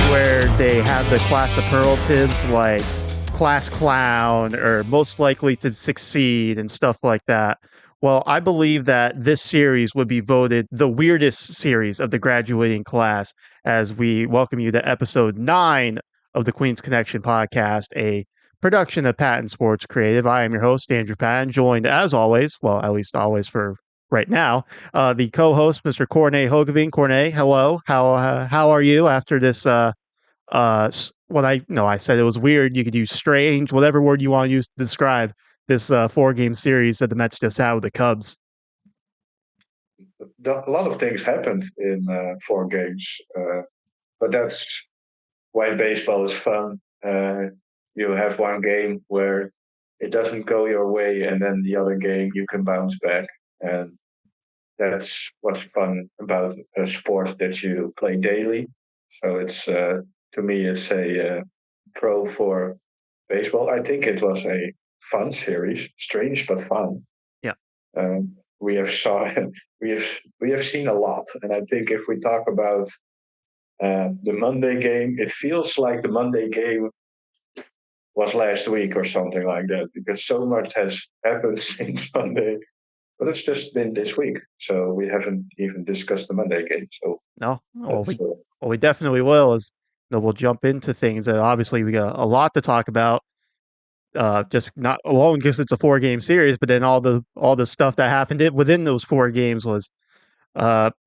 where they have the class superlatives like class clown or most likely to succeed and stuff like that. Well, I believe that this series would be voted the weirdest series of the graduating class as we welcome you to episode 9 of the Queen's Connection podcast, a production of Patton Sports Creative. I am your host, Andrew Patton, joined as always, well, at least always for right now, the co-host, Mr. Corne Hogeveen. Corne, hello. How are you after this what I no I said it was weird. You could use strange, whatever word you want to use to describe this 4 game series that the Mets just had with the Cubs. A lot of things happened in 4 games, but that's why baseball is fun. You have one game where it doesn't go your way, and then the other game you can bounce back, and that's what's fun about a sport that you play daily. So it's to me, it's a pro for baseball. I think it was a fun series, strange but fun. Yeah. We have saw we have seen a lot, and I think if we talk about the Monday game, it feels like the Monday game was last week or something like that because so much has happened since Monday. But it's just been this week, so we haven't even discussed the Monday game. So No, well, that's we definitely will. As we'll jump into things, and obviously we got a lot to talk about. Just not alone because it's a 4 game series, but then all the stuff that happened within those 4 games was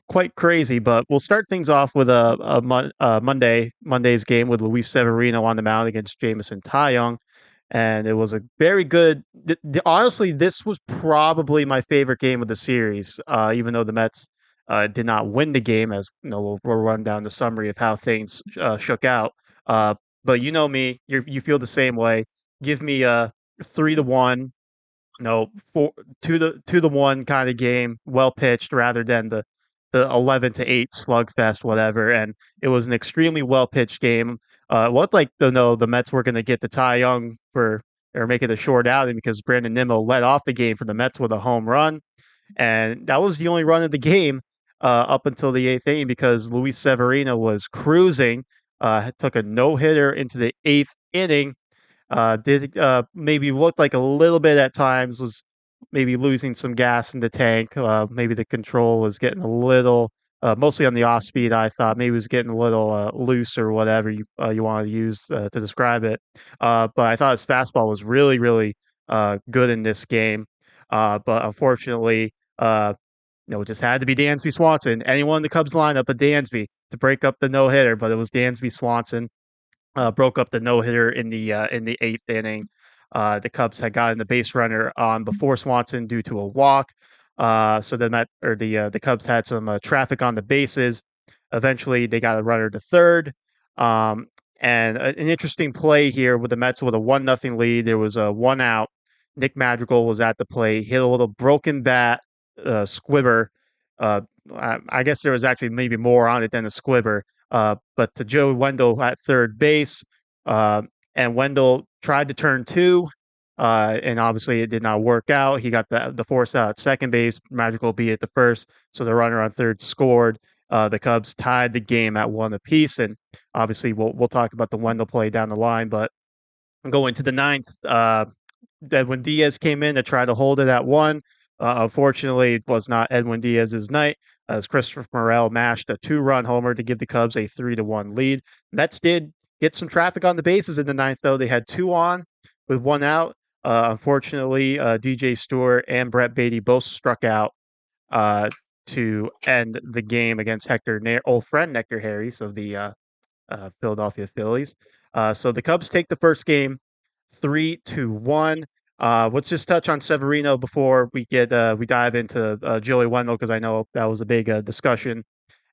quite crazy. But we'll start things off with Monday's game with Luis Severino on the mound against Jamison Taeyong, and it was a very good. Honestly, this was probably my favorite game of the series, even though the Mets did not win the game. As you know, we'll run down the summary of how things shook out. But you know me, you feel the same way. Give me a 3-1, no, 2-1 kind of game, well pitched rather than the 11-8 slugfest, whatever. And it was an extremely well pitched game. It looked like the Mets were going to get the Cy Young for or make it a short outing because Brandon Nimmo led off the game for the Mets with a home run, and that was the only run of the game up until the 8th inning because Luis Severino was cruising, took a no hitter into the 8th inning, did maybe looked like a little bit at times was maybe losing some gas in the tank. Maybe the control was getting a little, mostly on the off speed. I thought maybe it was getting a little loose or whatever you wanted to use to describe it. But I thought his fastball was really really good in this game. But unfortunately, it just had to be Dansby Swanson. Anyone in the Cubs lineup but Dansby to break up the no hitter, but it was Dansby Swanson broke up the no hitter in the 8th inning. The Cubs had gotten the base runner on before Swanson due to a walk. So the Cubs had some traffic on the bases. Eventually, they got a runner to third. And an interesting play here with the Mets with a 1-0 lead. There was a 1 out. Nick Madrigal was at the plate, hit a little broken bat squibber. Uh, I guess there was actually maybe more on it than a squibber. But to Joey Wendle at third base, and Wendle tried to turn two, and obviously it did not work out. He got the force out at second base. Magical beat at the first, so the runner on third scored. The Cubs tied the game at 1 apiece, and obviously we'll talk about the Wendle play down the line. But going to the 9th, Edwin Diaz came in to try to hold it at 1. Unfortunately, it was not Edwin Diaz's night as Christopher Morel mashed a 2-run homer to give the Cubs a 3-1 lead. Mets did get some traffic on the bases in the 9th, though. They had 2 on with 1 out. Unfortunately, DJ Stewart and Brett Beatty both struck out to end the game against old friend Hector Harris of the Philadelphia Phillies. So the Cubs take the first game 3-1. Let's just touch on Severino before we dive into Joey Wendle because I know that was a big discussion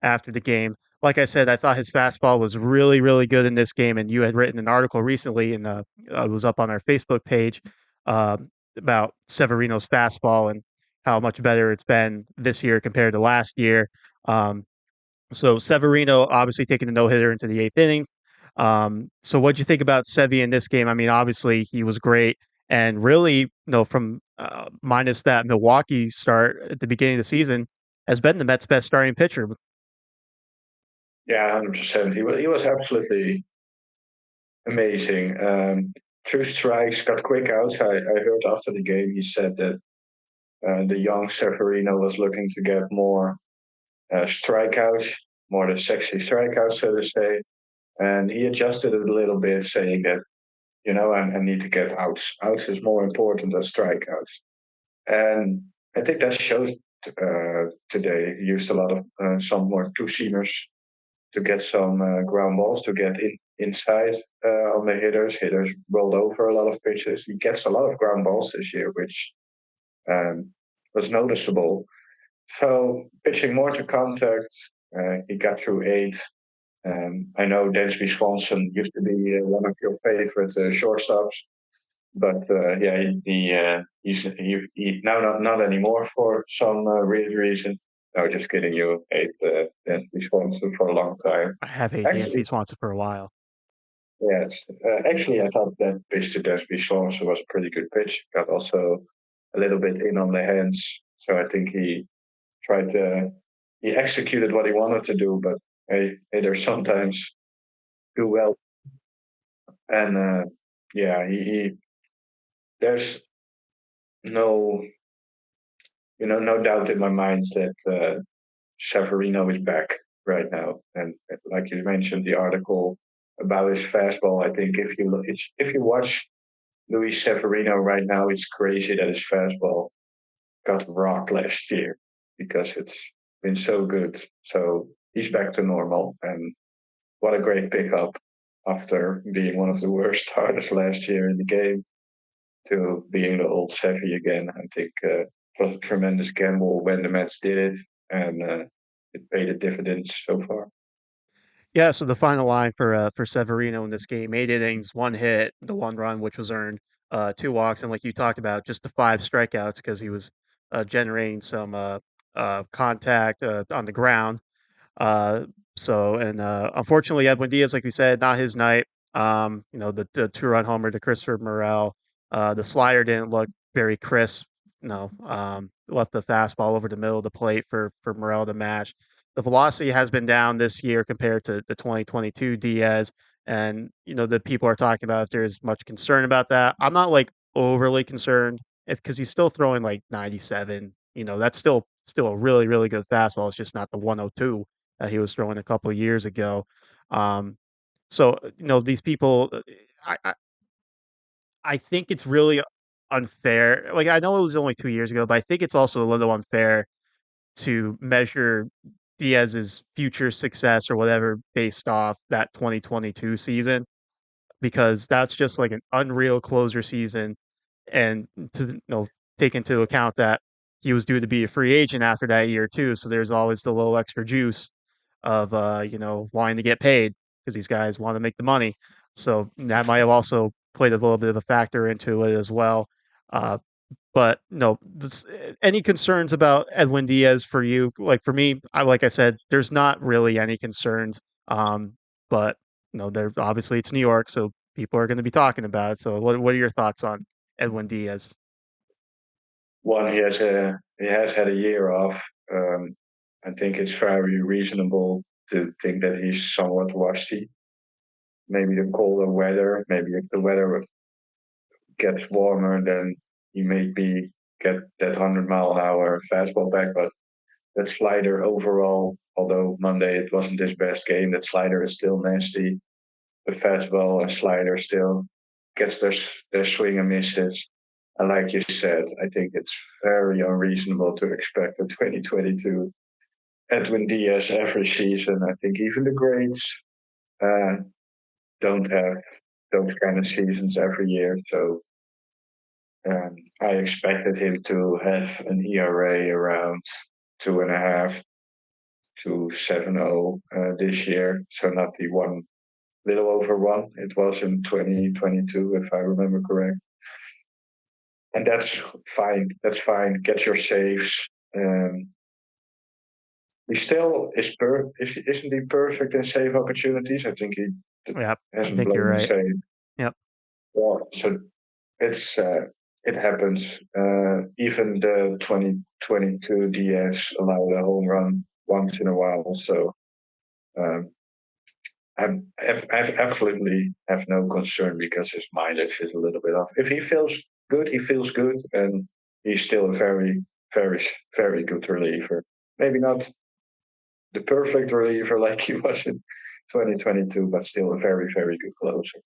after the game. Like I said, I thought his fastball was really, really good in this game, and you had written an article recently, and it was up on our Facebook page uh, about Severino's fastball and how much better it's been this year compared to last year. Um, so Severino obviously taking a no hitter into the 8th inning. So what'd you think about Sevy in this game? I mean, obviously he was great, and really, from minus that Milwaukee start at the beginning of the season, has been the Mets' best starting pitcher. Yeah, 100%. He was absolutely amazing. True strikes, got quick outs. I heard after the game he said that the young Severino was looking to get more strikeouts, more the sexy strikeouts, so to say. And he adjusted it a little bit, saying that, I need to get outs. Outs is more important than strikeouts. And I think that shows today. He used a lot of some more two seamers to get some ground balls to get inside on the hitters. Hitters rolled over a lot of pitches. He gets a lot of ground balls this year, which um, was noticeable. So pitching more to contact, he got through eight. I know Dansby Swanson used to be one of your favorite shortstops, but yeah, he's now not anymore for some weird reason. No, just kidding. You hate Dansby Swanson for a long time. I have hated Actually, Dansby Swanson for a while. yes. Actually, I thought that pitch to Desby Swanson was a pretty good pitch. Got also a little bit in on the hands, so I think tried to he executed what he wanted to do, but hey, hitters sometimes do well, and yeah, he there's no no doubt in my mind that Severino is back right now, and like you mentioned, the article about his fastball. I think if you watch Luis Severino right now, it's crazy that his fastball got rocked last year because it's been so good. So he's back to normal, and what a great pickup after being one of the worst starters last year in the game to being the old Sevy again. I think it was a tremendous gamble when the Mets did it, and it paid a dividends so far. Yeah, so the final line for Severino in this game: 8 innings, one hit, the one run which was earned, two walks, and like you talked about, just the five strikeouts because he was generating some contact on the ground. Uh, unfortunately, Edwin Diaz, like we said, not his night. The two-run homer to Christopher Morel. The slider didn't look very crisp. No, left the fastball over the middle of the plate for Morel to match. The velocity has been down this year compared to the 2022 Diaz, and the people are talking about if there's much concern about that. I'm not like overly concerned if because he's still throwing like 97. That's still a really really good fastball. It's just not the 102 that he was throwing a couple of years ago. Um, these people, I, I I think it's really unfair. Like I know it was only 2 years ago, but I think it's also a little unfair to measure Diaz's future success or whatever based off that 2022 season because that's just like an unreal closer season. And to take into account that he was due to be a free agent after that year too, so there's always the little extra juice of wanting to get paid because these guys want to make the money. So that might have also played a little bit of a factor into it as well. Uh, but no, any concerns about Edwin Diaz for you? Like for me, like I said, there's not really any concerns. But there obviously it's New York, so people are going to be talking about it. So what are your thoughts on Edwin Diaz? One, he has had a year off. I think it's very reasonable to think that he's somewhat rusty. Maybe the colder weather, maybe if the weather gets warmer, then he maybe get that 100-mile-an-hour fastball back. But that slider overall, although Monday it wasn't his best game, that slider is still nasty. The fastball and slider still gets their swing and misses. And like you said, I think it's very unreasonable to expect a 2022 Edwin Diaz every season. I think even the greats uh, don't have those kind of seasons every year. So I expected him to have an ERA around 2.5 to 7.0 this year. So not the one, little over one. It was in 2022, if I remember correct. And that's fine. That's fine. Get your saves. He still isn't he perfect in save opportunities? I think he Yeah, I hasn't think you're blown a right. save. Yep. Well, so it's it happens. Even the 2022 DS allowed a home run once in a while. So I absolutely have no concern because his mileage is a little bit off. If he feels good, he feels good, and he's still a very, very, very good reliever. Maybe not the perfect reliever like he was in 2022, but still a very, very good closer.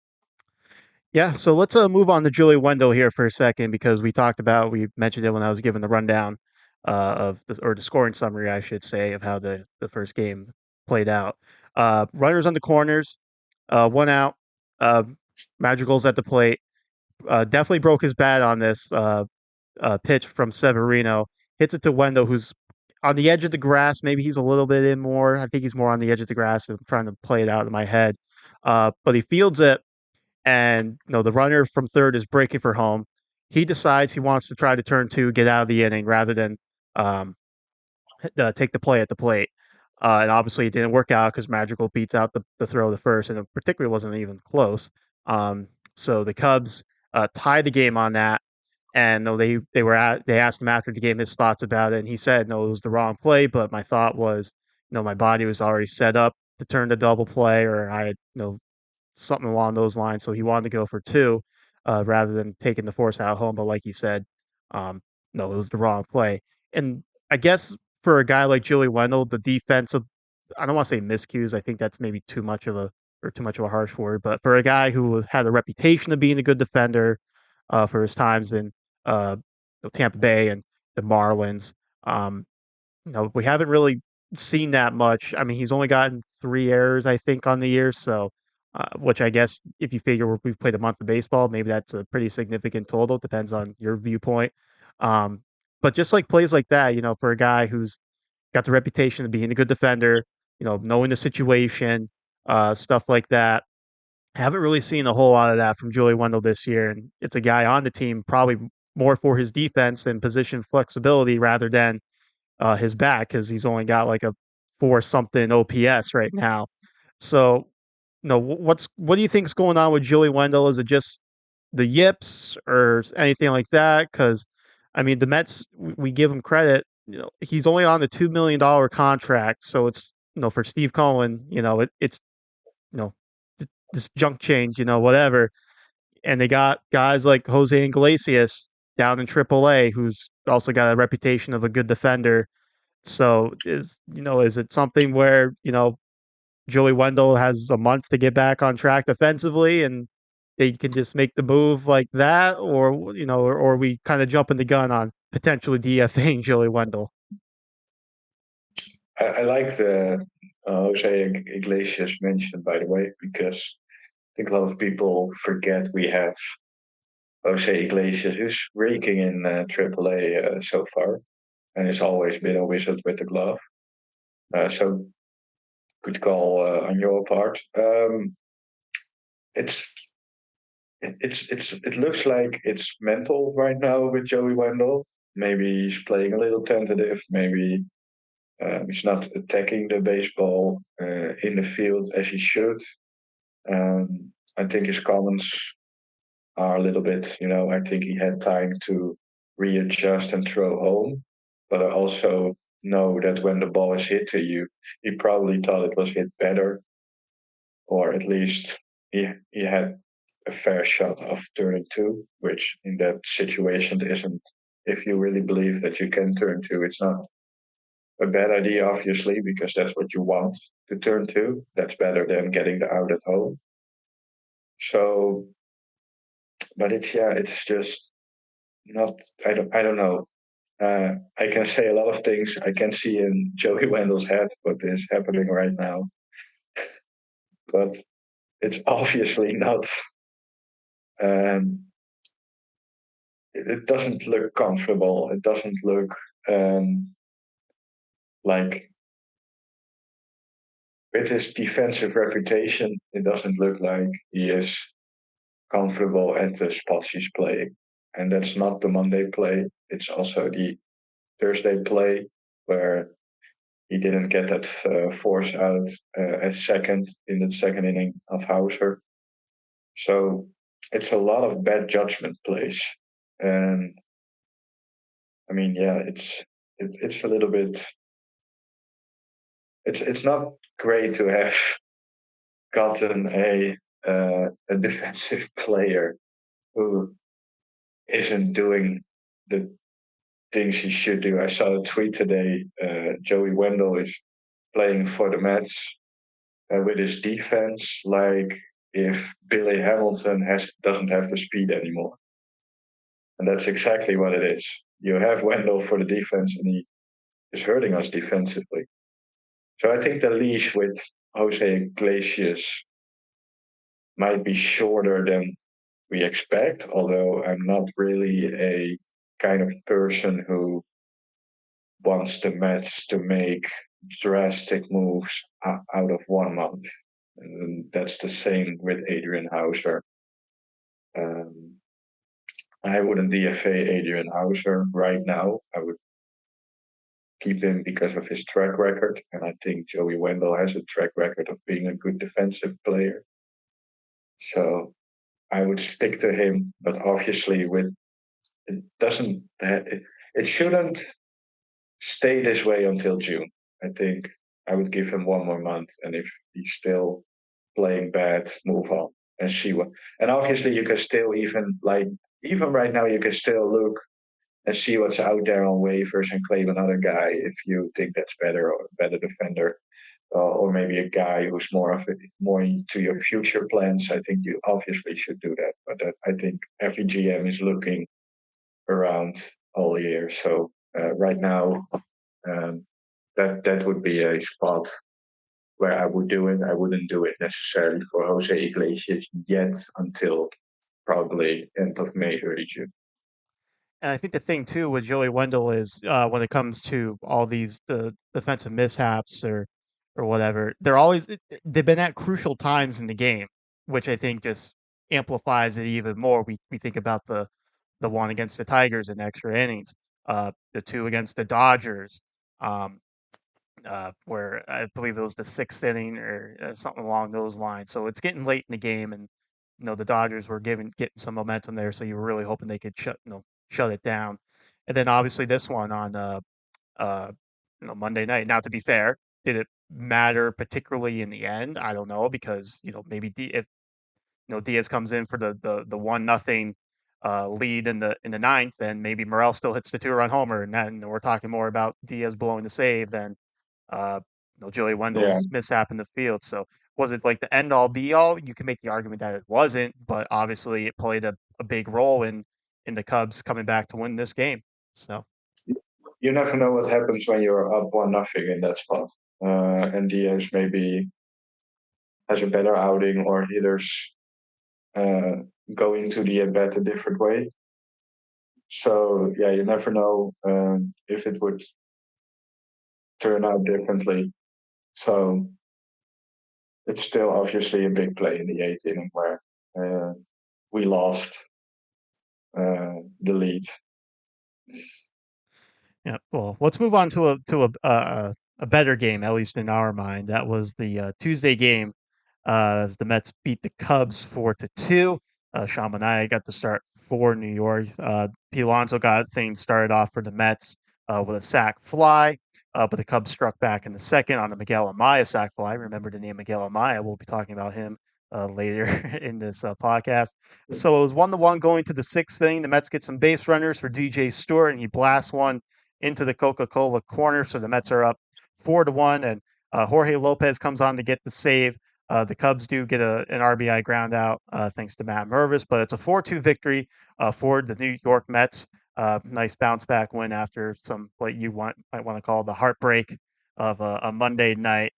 Yeah, so let's move on to Joey Wendle here for a second because we mentioned it when I was giving the rundown or the scoring summary, I should say, of how the first game played out. Runners on the corners, one out, uh, Madrigal's at the plate. Definitely broke his bat on this pitch from Severino. Hits it to Wendell, who's on the edge of the grass. Maybe he's a little bit in more. I think he's more on the edge of the grass. I'm trying to play it out in my head. But he fields it, and the runner from third is breaking for home. He decides he wants to try to turn two, get out of the inning rather than um, take the play at the plate. And obviously, it didn't work out because Madrigal beats out the throw of the first, and it particularly wasn't even close. So the Cubs tie the game on that, and no, they asked him after the game his thoughts about it, and he said, "No, it was the wrong play, but my thought was, my body was already set up to turn the double play, or I had something along those lines. So he wanted to go for two rather than taking the force out home. But like you said, um, no, it was the wrong play. And I guess for a guy like Joey Wendle, the defensive, I don't want to say miscues. I think that's maybe too much of a harsh word. But for a guy who had a reputation of being a good defender for his times in uh, Tampa Bay and the Marlins, um, we haven't really seen that much. I mean, he's only gotten 3 errors, I think, on the year. So, which I guess if you figure we've played a month of baseball, maybe that's a pretty significant total. Depends on your viewpoint. Um, but just like plays like that, for a guy who's got the reputation of being a good defender, knowing the situation, stuff like that. I haven't really seen a whole lot of that from Joey Wendle this year, and it's a guy on the team probably more for his defense and position flexibility rather than his back because he's only got like a 4 something OPS right now. So, what do you think's going on with Joey Wendell? Is it just the yips or anything like that? Because I mean, the Mets, we give him credit. He's only on the $2 million contract, so it's for Steve Cohen, it's you know this junk change, whatever. And they got guys like Jose Iglesias down in AAA, who's also got a reputation of a good defender. So is it something where Joey Wendell has a month to get back on track defensively, and they can just make the move like that, or or we kind of jumping the gun on potentially DFAing Joey Wendell? I like the Jose Iglesias mention, by the way, because I think a lot of people forget we have Jose Iglesias who's raking in AAA so far and has always been a wizard with the glove. So good call on your part. It's it looks like it's mental right now with Joey Wendell. Maybe he's playing a little tentative. Maybe he's not attacking the baseball in the field as he should. I think his comments are a little bit, I think he had time to readjust and throw home. But I also know that when the ball is hit to you, he probably thought it was hit better, or at least he had a fair shot of turning two, which in that situation isn't. If you really believe that you can turn two, it's not a bad idea, obviously, because that's what you want to turn two. That's better than getting the out at home. So, but it's just not. I don't know. I can say a lot of things. I can see in Joey Wendell's head what is happening right now, but it's obviously not. Um, it doesn't look comfortable. It doesn't look um, like with his defensive reputation. It doesn't look like he is comfortable at the spots he's playing, and that's not the Monday play. It's also the Thursday play where he didn't get that force out at second in the second inning of Houser. So it's a lot of bad judgment plays, and I mean, yeah, it's a little bit. It's not great to have gotten a defensive player who isn't doing the things he should do. I saw a tweet today. Joey Wendle is playing for the Mets with his defense, like if Billy Hamilton doesn't have the speed anymore, and that's exactly what it is. You have Wendell for the defense, and he is hurting us defensively. So I think the leash with Jose Iglesias might be shorter than we expect, although I'm not really a kind of person who wants the Mets to make drastic moves out of 1 month. And that's the same with Adrian Houser. Um, I wouldn't DFA Adrian Houser right now. I would keep him because of his track record, and I think Joey Wendle has a track record of being a good defensive player. So I would stick to him, but obviously, with it doesn't it shouldn't stay this way until June. I think I would give him 1 more month, and if he's still playing bad, move on and see what. And obviously, you can still even right now you can still look and see what's out there on waivers and claim another guy if you think that's better or a better defender. Or maybe a guy who's more into your future plans. I think you obviously should do that. But I think every GM is looking around all year. So right now, um, that would be a spot where I would do it. I wouldn't do it necessarily for Jose Iglesias yet until probably end of May, early June. And I think the thing too with Joey Wendell is when it comes to all these the defensive mishaps or whatever, they've been at crucial times in the game, which I think just amplifies it even more. We think about the one against the Tigers in extra innings, the two against the Dodgers, um, where I believe it was the sixth inning or something along those lines. So it's getting late in the game, and the Dodgers were getting some momentum there, so you were really hoping they could shut it down. And then obviously this one on uh, Monday night. Now, to be fair, did it matter particularly in the end? I don't know because maybe if Diaz comes in for the 1-0 lead in the ninth, and maybe Morel still hits the 2-run homer, and then we're talking more about Diaz blowing the save than uh, Joey Yeah, Wendell's mishap in the field. So was it like the end all be all? You can make the argument that it wasn't, but obviously it played a big role in the Cubs coming back to win this game. So you never know what happens when you're up 1-0 in that spot. And Diaz maybe has a better outing or hitters uh, go into the at bat a different way. So yeah, you never know if it would turn out differently. So it's still obviously a big play in the eighth inning where uh, we lost the lead. yeah, well, let's move on a better game, at least in our mind. That was the Tuesday game as the Mets beat the Cubs 4-2. Sean Manaea got to start for New York. Pete Alonso got things started off for the Mets with a sac fly, but the Cubs struck back in the second on the Miguel Amaya sac fly. Remember the name Miguel Amaya. We'll be talking about him later in this podcast. So it was 1-1 going to the sixth inning. The Mets get some base runners for DJ Stewart, and he blasts one into the Coca-Cola corner. So the Mets are up 4-1, and Jorge Lopez comes on to get the save. The Cubs do get an RBI ground out thanks to Matt Mervis, but it's a 4-2 victory for the New York Mets. Nice bounce back win after some what might want to call the heartbreak of a Monday night.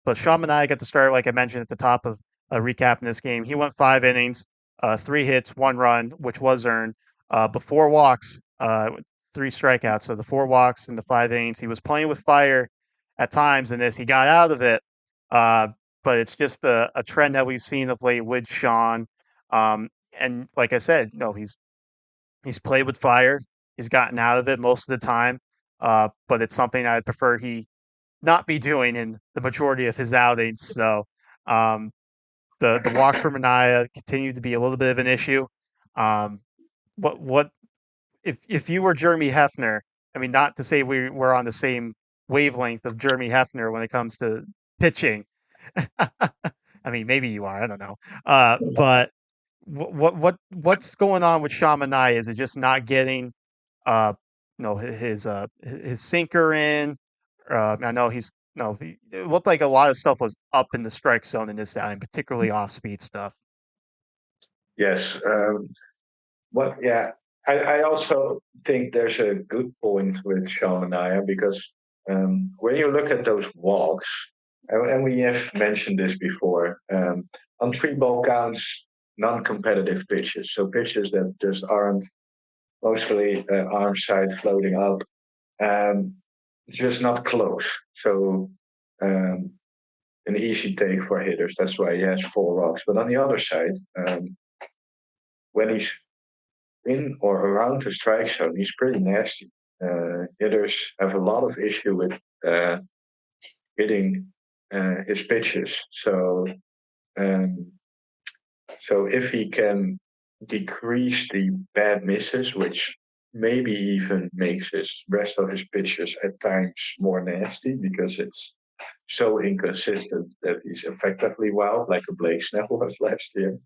But Sean Manaea got to start, like I mentioned at the top of recapping this game. He went 5 innings, 3 hits, 1 run, which was earned, but 4 walks, 3 strikeouts. So the 4 walks in the 5 innings. He was playing with fire at times in this. He got out of it. Uh, but it's just a trend that we've seen of late with Sean. And like I said, he's played with fire. He's gotten out of it most of the time. But it's something I'd prefer he not be doing in the majority of his outings. So um, the walks for Mania continue to be a little bit of an issue. Um, what if you were Jeremy Hefner? I mean, not to say we're on the same wavelength of Jeremy Hefner when it comes to pitching, I mean, maybe you are. I don't know. But what's going on with Shamanai? Is it just not getting his sinker in? I know he's no. It looked like a lot of stuff was up in the strike zone in this outing, particularly off speed stuff. Yes. Yeah, I also think there's a good point with Sean and I because when you look at those walks, and we have mentioned this before, on three ball counts, non-competitive pitches, so pitches that just aren't mostly arm side floating up, um, just not close. So um, an easy take for hitters. That's why he has four walks. But on the other side, when he's in or around the strike zone, he's pretty nasty. Hitters have a lot of issue with uh, hitting his pitches. Um, so if he can decrease the bad misses, which maybe even makes his rest of his pitches at times more nasty because it's so inconsistent that he's effectively wild, like a Blake Snell was last year.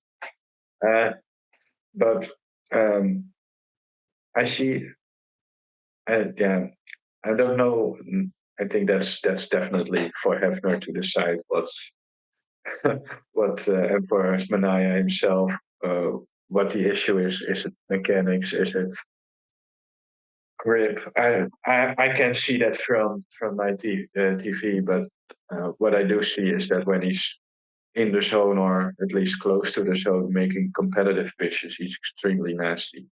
Uh, but I see yeah, I don't know. I think that's definitely for Hefner to decide what's what and for Manaya himself uh, what the issue is. Is it mechanics? Is it grip? I can see that from my TV, but what I do see is that when he's in the zone or at least close to the zone, making competitive pitches, he's extremely nasty.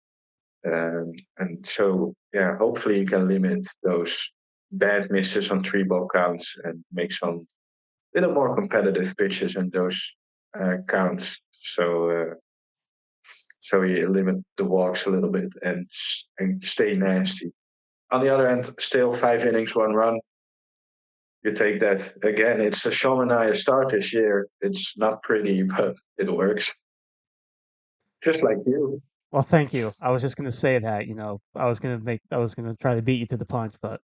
And so, yeah, hopefully you can limit those bad misses on three ball counts and make some little more competitive pitches in those counts. So you limit the walks a little bit and stay nasty. On the other hand, still 5 innings, 1 run. You take that again. It's a Shamanaya start this year. It's not pretty, but it works. Just like you. Well, thank you. I was just gonna say that. I was gonna try to beat you to the punch, but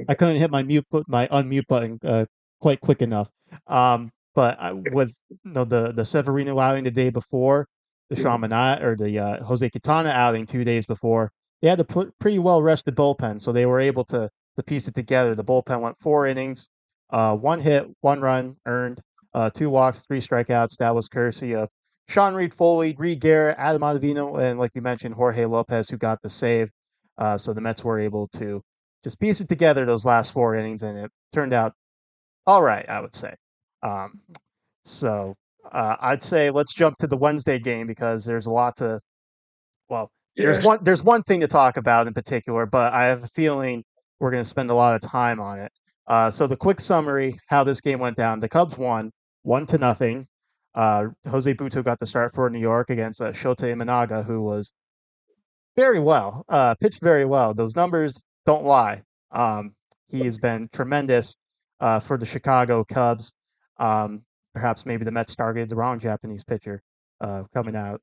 I couldn't hit my unmute button quite quick enough. But with the Severino outing the day before, the Shamanat or the Jose Quintana outing 2 days before, they had a pretty well rested bullpen, so they were able to piece it together. The bullpen went 4 innings, 1 hit, 1 run earned, 2 walks, 3 strikeouts. That was courtesy of Sean Reed Foley, Reed Garrett, Adam Ottavino, and like you mentioned, Jorge Lopez, who got the save. So the Mets were able to just piece it together those last 4 innings, and it turned out all right, I would say. Um, so I'd say let's jump to the Wednesday game because there's a lot to. Well, Yes. there's one thing to talk about in particular, but I have a feeling we're going to spend a lot of time on it. So the quick summary, how this game went down: the Cubs won 1-0. Jose Butto got the start for New York against Shota Imanaga, who was very well, pitched very well. Those numbers don't lie. He has been tremendous for the Chicago Cubs. Um, Perhaps maybe the Mets targeted the wrong Japanese pitcher coming out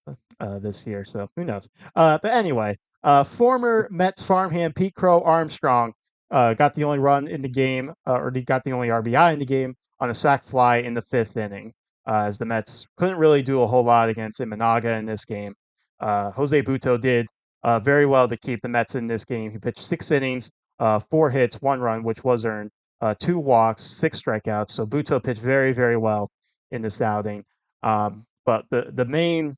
this year, so who knows? But anyway, former Mets farmhand Pete Crow Armstrong got the only run in the game, or he got the only RBI in the game on a sac fly in the 5th inning, as the Mets couldn't really do a whole lot against Imanaga in this game. Jose Butto did very well to keep the Mets in this game. He pitched 6 innings, 4 hits, 1 run, which was earned, 2 walks, 6 strikeouts. So Butto pitched very, very well in this outing. But the main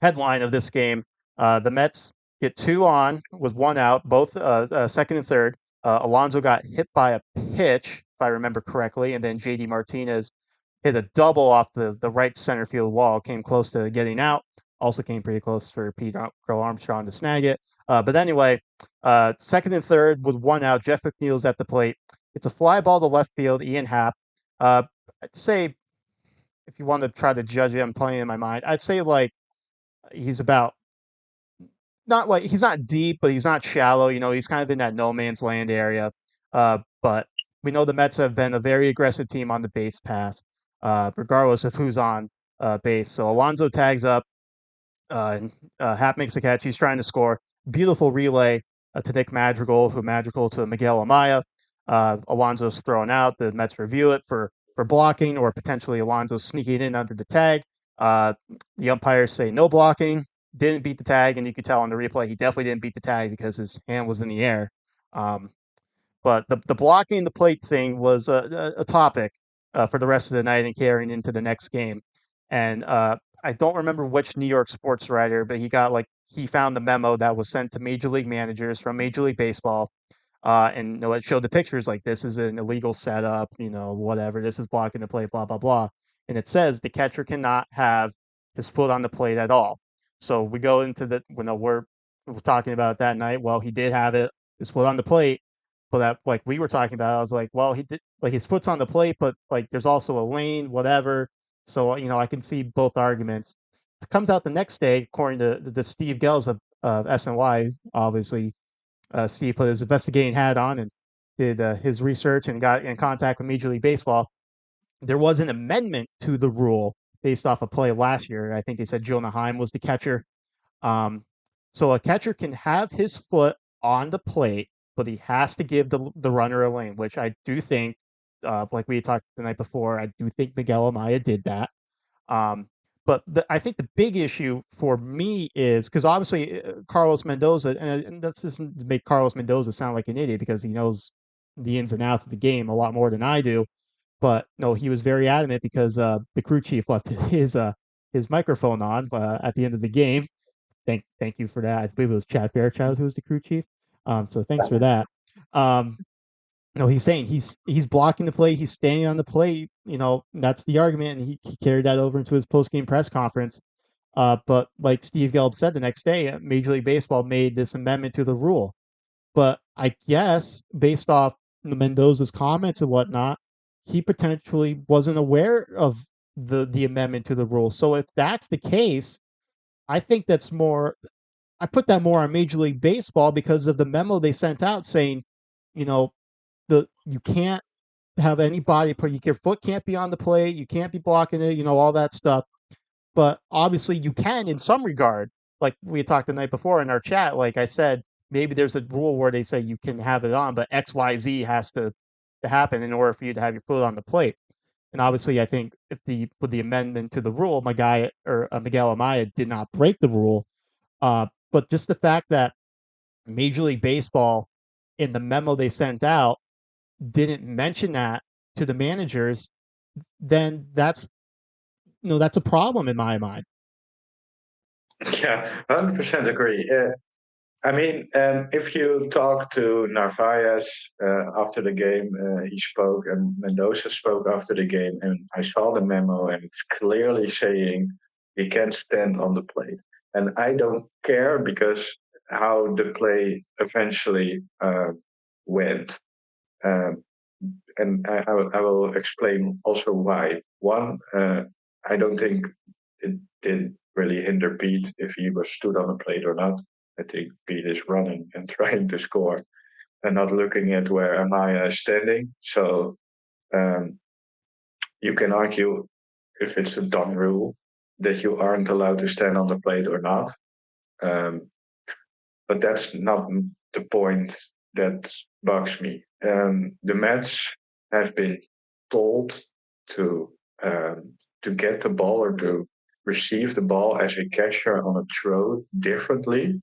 headline of this game, the Mets get 2 on with 1 out, both second and third. Alonso got hit by a pitch, if I remember correctly, and then JD Martinez hit a double off the right center field wall, came close to getting out. Also came pretty close for Pete Crow Armstrong to snag it. But anyway, second and third with 1 out, Jeff McNeil's at the plate. It's a fly ball to left field, Ian Happ. I'd say, if you want to try to judge it, I'm playing in my mind. I'd say like he's about not like he's not deep, but he's not shallow. He's kind of in that no man's land area. But we know the Mets have been a very aggressive team on the base pass, regardless of who's on base. So Alonso tags up, and Hap makes a catch. He's trying to score. Beautiful relay to Nick Madrigal, who Madrigal to Miguel Amaya. Alonso's thrown out. The Mets review it for for blocking or potentially Alonso sneaking in under the tag. Uh, the umpires say no blocking, didn't beat the tag, and you could tell on the replay he definitely didn't beat the tag because his hand was in the air. Um, but the blocking the plate thing was a topic for the rest of the night and carrying into the next game. And I don't remember which New York sports writer, but he found the memo that was sent to major league managers from Major League Baseball, and it showed the pictures like this is an illegal setup, whatever. This is blocking the plate, blah blah blah. And it says the catcher cannot have his foot on the plate at all. So we go into the when we're talking about that night. Well, he did have his foot on the plate, but that like we were talking about, I was like, well, he did like his foot's on the plate, but like there's also a lane, whatever. So I can see both arguments. It comes out the next day, according to the Steve Gels of SNY, obviously Steve put his investigating hat on and did his research and got in contact with Major League Baseball. There was an amendment to the rule based off a play last year. I think they said Jonah Heim was the catcher. Um, so a catcher can have his foot on the plate, but he has to give the runner a lane, which I do think, like we talked the night before, I do think Miguel Amaya did that. Um, but I think the big issue for me is because obviously Carlos Mendoza, and that's just to make Carlos Mendoza sound like an idiot because he knows the ins and outs of the game a lot more than I do. But no, he was very adamant because the crew chief left his microphone on at the end of the game. Thank you for that. I believe it was Chad Fairchild who was the crew chief. So thanks for that. Um, no, he's saying he's blocking the play, he's staying on the play. That's the argument, and he carried that over into his post game press conference. But like Steve Gelb said the next day, Major League Baseball made this amendment to the rule. But I guess based off Mendoza's comments and whatnot, he potentially wasn't aware of the amendment to the rule. So if that's the case, I think that's more. I put that more on Major League Baseball because of the memo they sent out saying, you know, you can't have any body part. Your foot can't be on the plate. You can't be blocking it. All that stuff. But obviously, you can in some regard. Like we had talked the night before in our chat. Like I said, maybe there's a rule where they say you can have it on, but X Y Z has to happen in order for you to have your foot on the plate. And obviously, I think if with the amendment to the rule, my guy or Miguel Amaya did not break the rule. But just the fact that Major League Baseball in the memo they sent out didn't mention that to the managers, then that's a problem in my mind. Yeah, 100% agree. I mean, if you talk to Narvaez after the game, he spoke, and Mendoza spoke after the game, and I saw the memo, and it's clearly saying he can't stand on the plate. And I don't care because how the play eventually went. Um, and I will explain also why. One, I don't think it did really hinder Pete if he was stood on the plate or not. I think Pete is running and trying to score and not looking at where Amaya is standing. So um, you can argue if it's a dumb rule that you aren't allowed to stand on the plate or not. Um, but that's not the point that bugs me. The Mets have been told to to get the ball or to receive the ball as a catcher on a throw differently,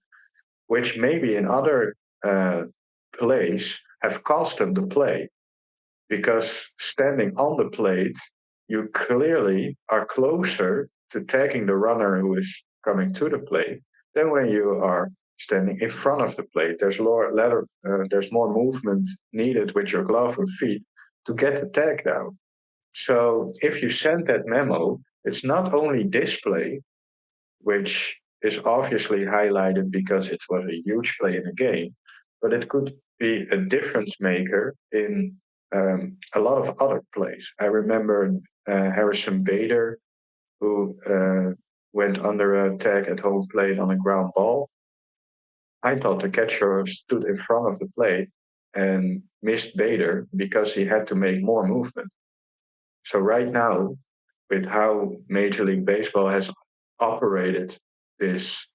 which maybe in other plays have cost them the play because standing on the plate, you clearly are closer to tagging the runner who is coming to the plate than when you are standing in front of the plate. There's more movement needed with your glove and feet to get the tag down. So if you send that memo, it's not only display, which is obviously highlighted because it was a huge play in the game, but it could be a difference maker in a lot of other plays. I remember Harrison Bader, who went under a tag at home plate on a ground ball. I thought the catcher stood in front of the plate and missed Bader because he had to make more movement. So right now, with how Major League Baseball has operated this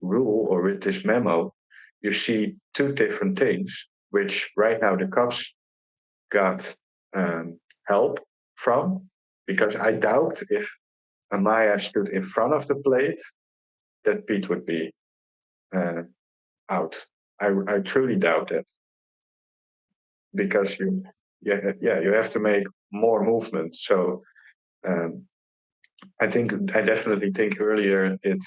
rule or with this memo, you see two different things, which right now the Cubs got help from, because I doubt if Amaya stood in front of the plate, that Pete would be uh, out. I truly doubt that because you have to make more movement. So um, I definitely think earlier it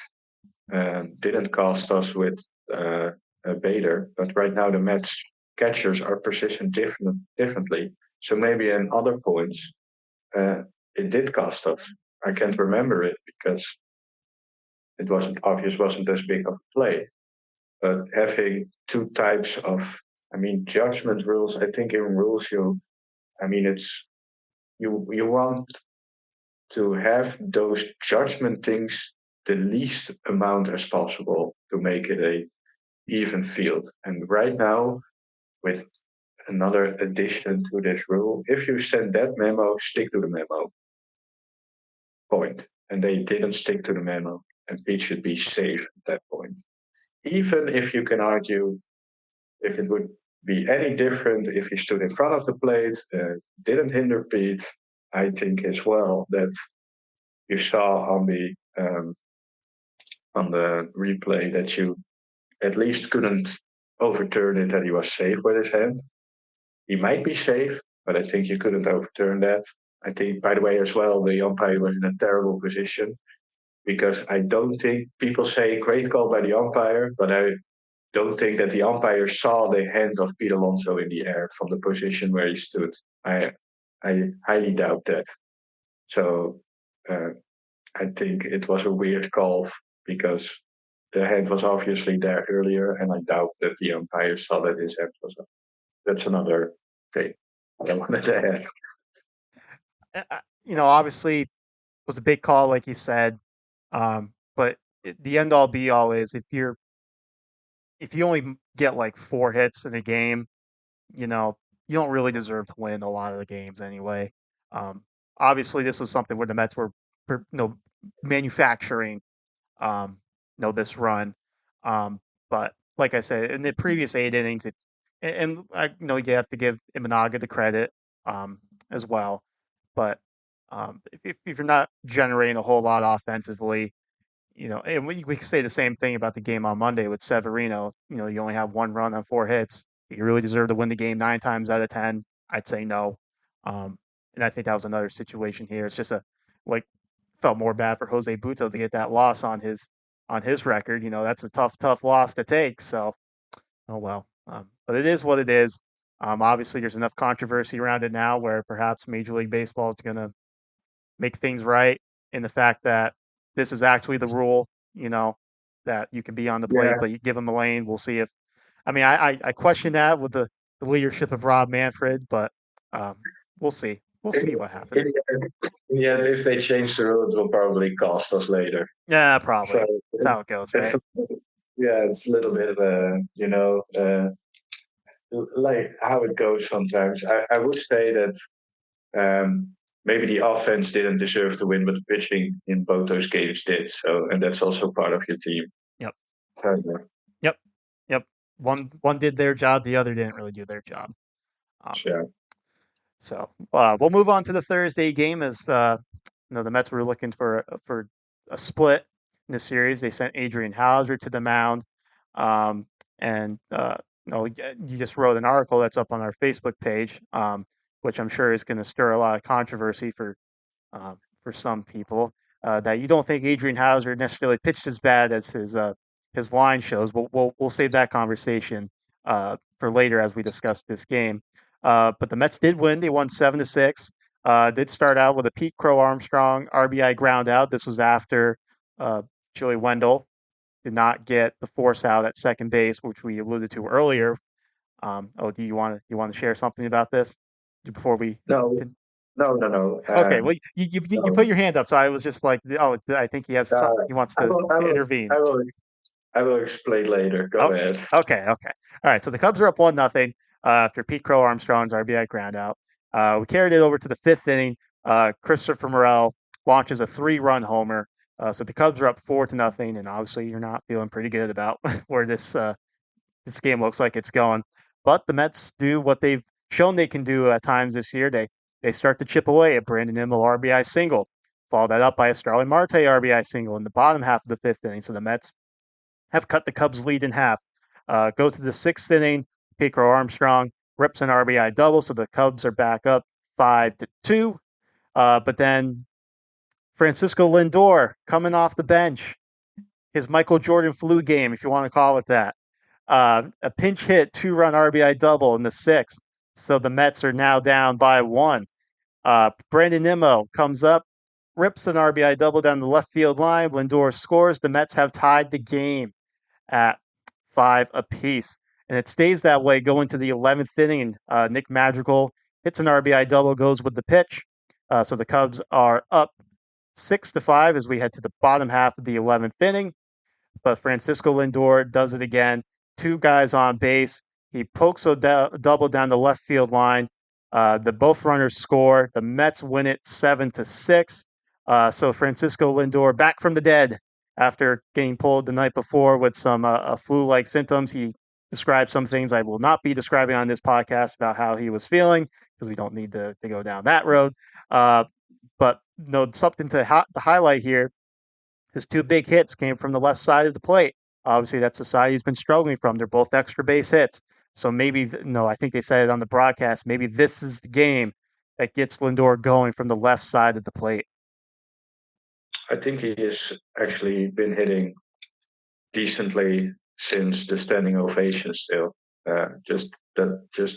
didn't cost us with Bader, but right now the match catchers are positioned differently. So maybe in other points uh, it did cost us. I can't remember it because it wasn't as big of a play. But having two types of, I mean, judgment rules. I think in rules I mean, it's you want to have those judgment things the least amount as possible to make it a even field. And right now, with another addition to this rule, if you send that memo, stick to the memo. Point. And they didn't stick to the memo, and Pete should be safe at that point. Even if you can argue if it would be any different if he stood in front of the plate, didn't hinder Pete, I think as well that you saw on the replay that you at least couldn't overturn it that he was safe with his hand. He might be safe, but I think you couldn't overturn that. I think, by the way, as well, the umpire was in a terrible position because I don't think people say great call by the umpire, but I don't think that the umpire saw the hand of Pete Alonso in the air from the position where he stood. I I highly doubt that. So uh, I think it was a weird call because the hand was obviously there earlier, and I doubt that the umpire saw that his hand was up. That's another thing I wanted to add. Obviously, it was a big call, like you said. But the end all be all is if you only get like 4 hits in a game, you know, you don't really deserve to win a lot of the games anyway. Um, Obviously, this was something where the Mets were, manufacturing, um, this run. Um, but like I said, in the previous 8 innings, and I know you have to give Imanaga the credit, as well. But if you're not generating a whole lot offensively, and we can say the same thing about the game on Monday with Severino. You only have 1 run on 4 hits. Do you really deserve to win the game 9 times out of 10? I'd say no. And I think that was another situation here. It's just like felt more bad for Jose Buto to get that loss on his record. That's a tough loss to take. So, oh well. But it is what it is. Obviously, there's enough controversy around it now where perhaps Major League Baseball is going to make things right in the fact that this is actually the rule, that you can be on the plate, Yeah, but you give them the lane. We'll see if, I mean, I question that with the leadership of Rob Manfred, but um, we'll see. We'll in, see what in, happens. the end, if they change the rule, it will probably cost us later. Yeah, So probably. That's how it goes, it's right? yeah, it's a little bit like how it goes sometimes. I would say that maybe the offense didn't deserve to win, but the pitching in both those games did. So, and that's also part of your team. Yep. So, Yep. Yep. One did their job, the other didn't really do their job. Um, yeah, so we'll move on to the Thursday game as the Mets were looking for a split in the series. They sent Adrian Houser to the mound, um, and you just wrote an article that's up on our Facebook page, which I'm sure is going to stir a lot of controversy for some people. That you don't think Adrian Houser necessarily pitched as bad as his line shows. We'll save that conversation for later as we discuss this game. But the Mets did win. They won 7-6. Did start out with a Pete Crow Armstrong RBI ground out. This was after Joey Wendle did not get the force out at second base, which we alluded to earlier. Do you want to share something about this before we? no, Can... no. Okay, well, you No. put your hand up, so I was just like, oh, I think he has Uh, something he wants I to will, I will, intervene. I will, I will explain later. Oh, Go ahead. okay. All right, so the Cubs are up 1-0 after Pete Crow Armstrong's RBI ground out. We carried it over to the fifth inning. Christopher Morel launches a 3-run homer. So the Cubs are up 4-0, and obviously you're not feeling pretty good about where this game looks like it's going. But the Mets do what they've shown they can do at times this year. They They start to chip away at Brandon Nimmo RBI single. Follow that up by a Starling Marte RBI single in the bottom half of the fifth inning. So the Mets have cut the Cubs' lead in half. Go to the sixth inning. Pico Armstrong rips an RBI double, so the Cubs are back up 5-2. But then Francisco Lindor coming off the bench, his Michael Jordan flu game, if you want to call it that. A pinch hit, 2-run RBI double in the sixth. So the Mets are now down by 1. Brandon Nimmo comes up, rips an RBI double down the left field line. Lindor scores. The Mets have tied the game at 5 apiece. And it stays that way going to the 11th inning. Nick Madrigal hits an RBI double, goes with the pitch. So the Cubs are up 6-5 as we head to the bottom half of the 11th inning. But Francisco Lindor does it again. 2 guys on base. He pokes a double down the left field line. The both runners score. The Mets win it 7-6. So Francisco Lindor back from the dead after getting pulled the night before with some flu-like symptoms. He described some things I will not be describing on this podcast about how he was feeling because we don't need to go down that road. But no, something to highlight here. His 2 big hits came from the left side of the plate. Obviously, that's the side he's been struggling from. They're both extra base hits. So maybe, no, I think they said it on the broadcast. Maybe this is the game that gets Lindor going from the left side of the plate. I think he has actually been hitting decently since the standing ovation. Still, just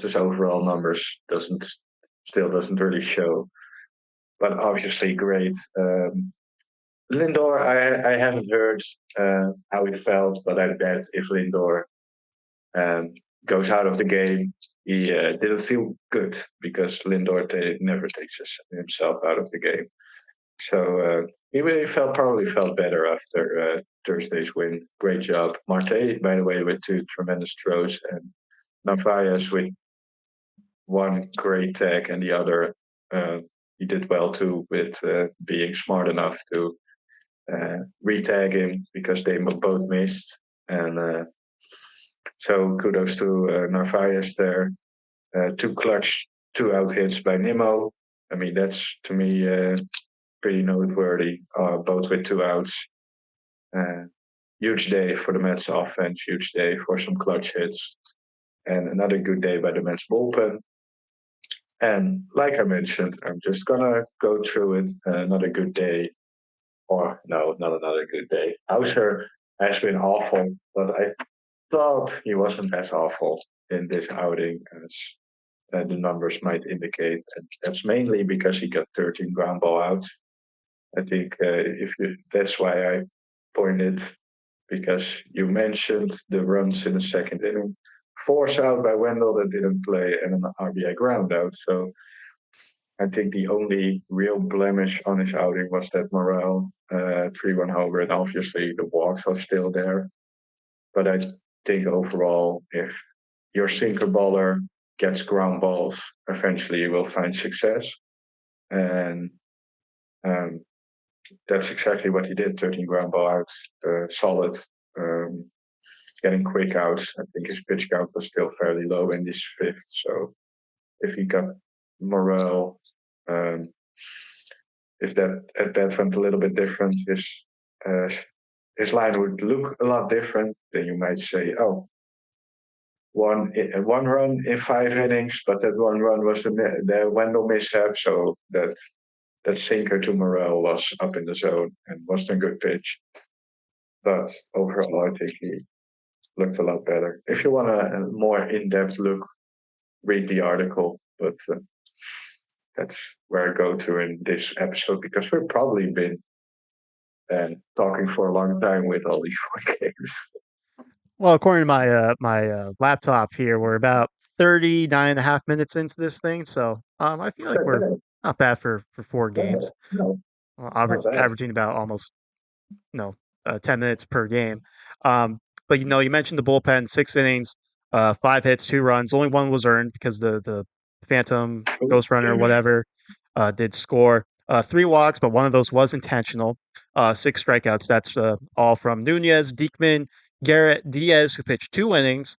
his overall numbers doesn't really show. But obviously, great. Lindor, I haven't heard how he felt, but I bet if Lindor goes out of the game, he didn't feel good because Lindor never takes himself out of the game. So he really probably felt better after Thursday's win. Great job. Marte, by the way, with 2 tremendous throws, and Narvaez with 1 great tag, and the other he did well too with being smart enough to re-tag him because they both missed. And so kudos to Narvaez there. 2 clutch, 2 out hits by Nimmo. I mean, that's to me pretty noteworthy, both with 2 outs. Huge day for the Mets offense, huge day for some clutch hits, and another good day by the Mets bullpen. And like I mentioned, I'm just gonna go through it. Another good day, or no, not another good day. Houser has been awful, but I thought he wasn't as awful in this outing as the numbers might indicate. And that's mainly because he got 13 ground ball outs. I think that's why I pointed, because you mentioned the runs in the second inning. 4 out by Wendle that didn't play, and an RBI ground out. So I think the only real blemish on his outing was that Morel 3-1 homer, and obviously the walks are still there. But I think overall, if your sinker baller gets ground balls, eventually you will find success. And that's exactly what he did. 13 ground ball outs, solid. Getting quick outs. I think his pitch count was still fairly low in this fifth. So if he got Morel, if that at bat went a little bit different, his line would look a lot different. Then you might say, oh, one run in 5 innings, but that 1 run was the Wendle mishap. So that sinker to Morel was up in the zone and wasn't a good pitch. But overall, I think he looked a lot better. If you want a more in-depth look, read the article. But that's where I go to in this episode, because we've probably been talking for a long time with all these 4 games. Well, according to my laptop here, we're about 39 and a half minutes into this thing. So I feel like we're not bad for 4 games. No, Averaging about almost 10 minutes per game. But you mentioned the bullpen, 6 innings, 5 hits, 2 runs. Only 1 was earned because the Phantom, Ghost Runner, whatever, did score. 3 walks, but 1 of those was intentional. 6 strikeouts. That's all from Nunez, Diekman, Garrett, Diaz, who pitched 2 innings,